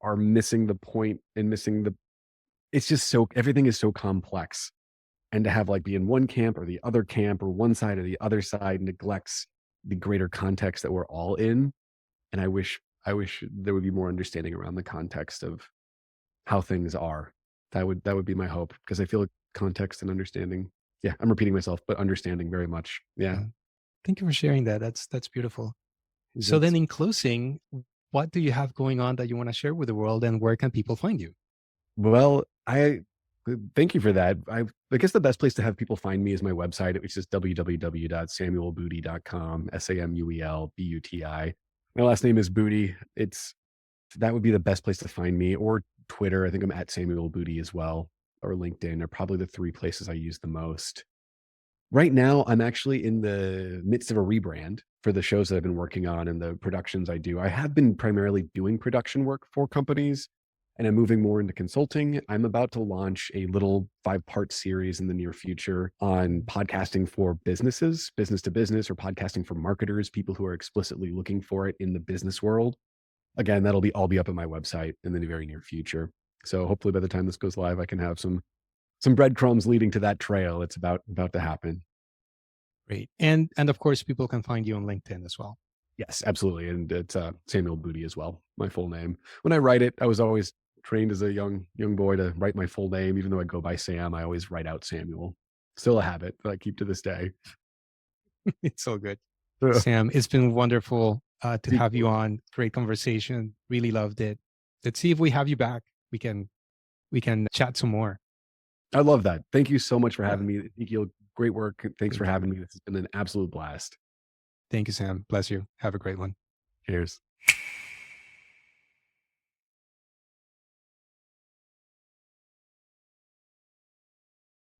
are missing the point and missing the it's just so everything is so complex. And to have like be in one camp or the other camp or one side or the other side neglects the greater context that we're all in. And I wish there would be more understanding around the context of how things are. That would be my hope because I feel like context and understanding. Yeah, I'm repeating myself, but understanding very much. Yeah. yeah. Thank you for sharing that. That's beautiful. So then That's in closing, what do you have going on that you want to share with the world and where can people find you? well, I thank you for that. I guess the best place to have people find me is my website, which is www.samuelbuti.com, SAMUELBUTI. My last name is Booty. It's That would be the best place to find me, or Twitter. I think I'm at Samuel Booty as well, or LinkedIn are probably the 3 places I use the most. Right now, I'm actually in the midst of a rebrand for the shows that I've been working on and the productions I do. I have been primarily doing production work for companies, and I'm moving more into consulting. I'm about to launch a little 5-part series in the near future on Mm, podcasting for businesses, business to business, or podcasting for marketers, people who are explicitly looking for it in the business world. Again, that'll be all be up on my website in the very near future. So hopefully by the time this goes live, I can have some breadcrumbs leading to that trail. It's about to happen. great. And of course, people can find you on LinkedIn as well. Yes, absolutely. And it's Samuel Booty as well, my full name. When I write it, I was always trained as a young boy to write my full name. Even though I go by Sam, I always write out Samuel. Still a habit that I keep to this day. It's so good. Ugh, Sam, it's been wonderful to have you equally. on. Great conversation. Really loved it. Let's see if we have you back. We can chat some more. I love that. Thank you so much for Yeah. having me. Ezekiel, great work. Thanks for Thank you. having me. This has been an absolute blast. Thank you, Sam. Bless you. Have a great one. Cheers.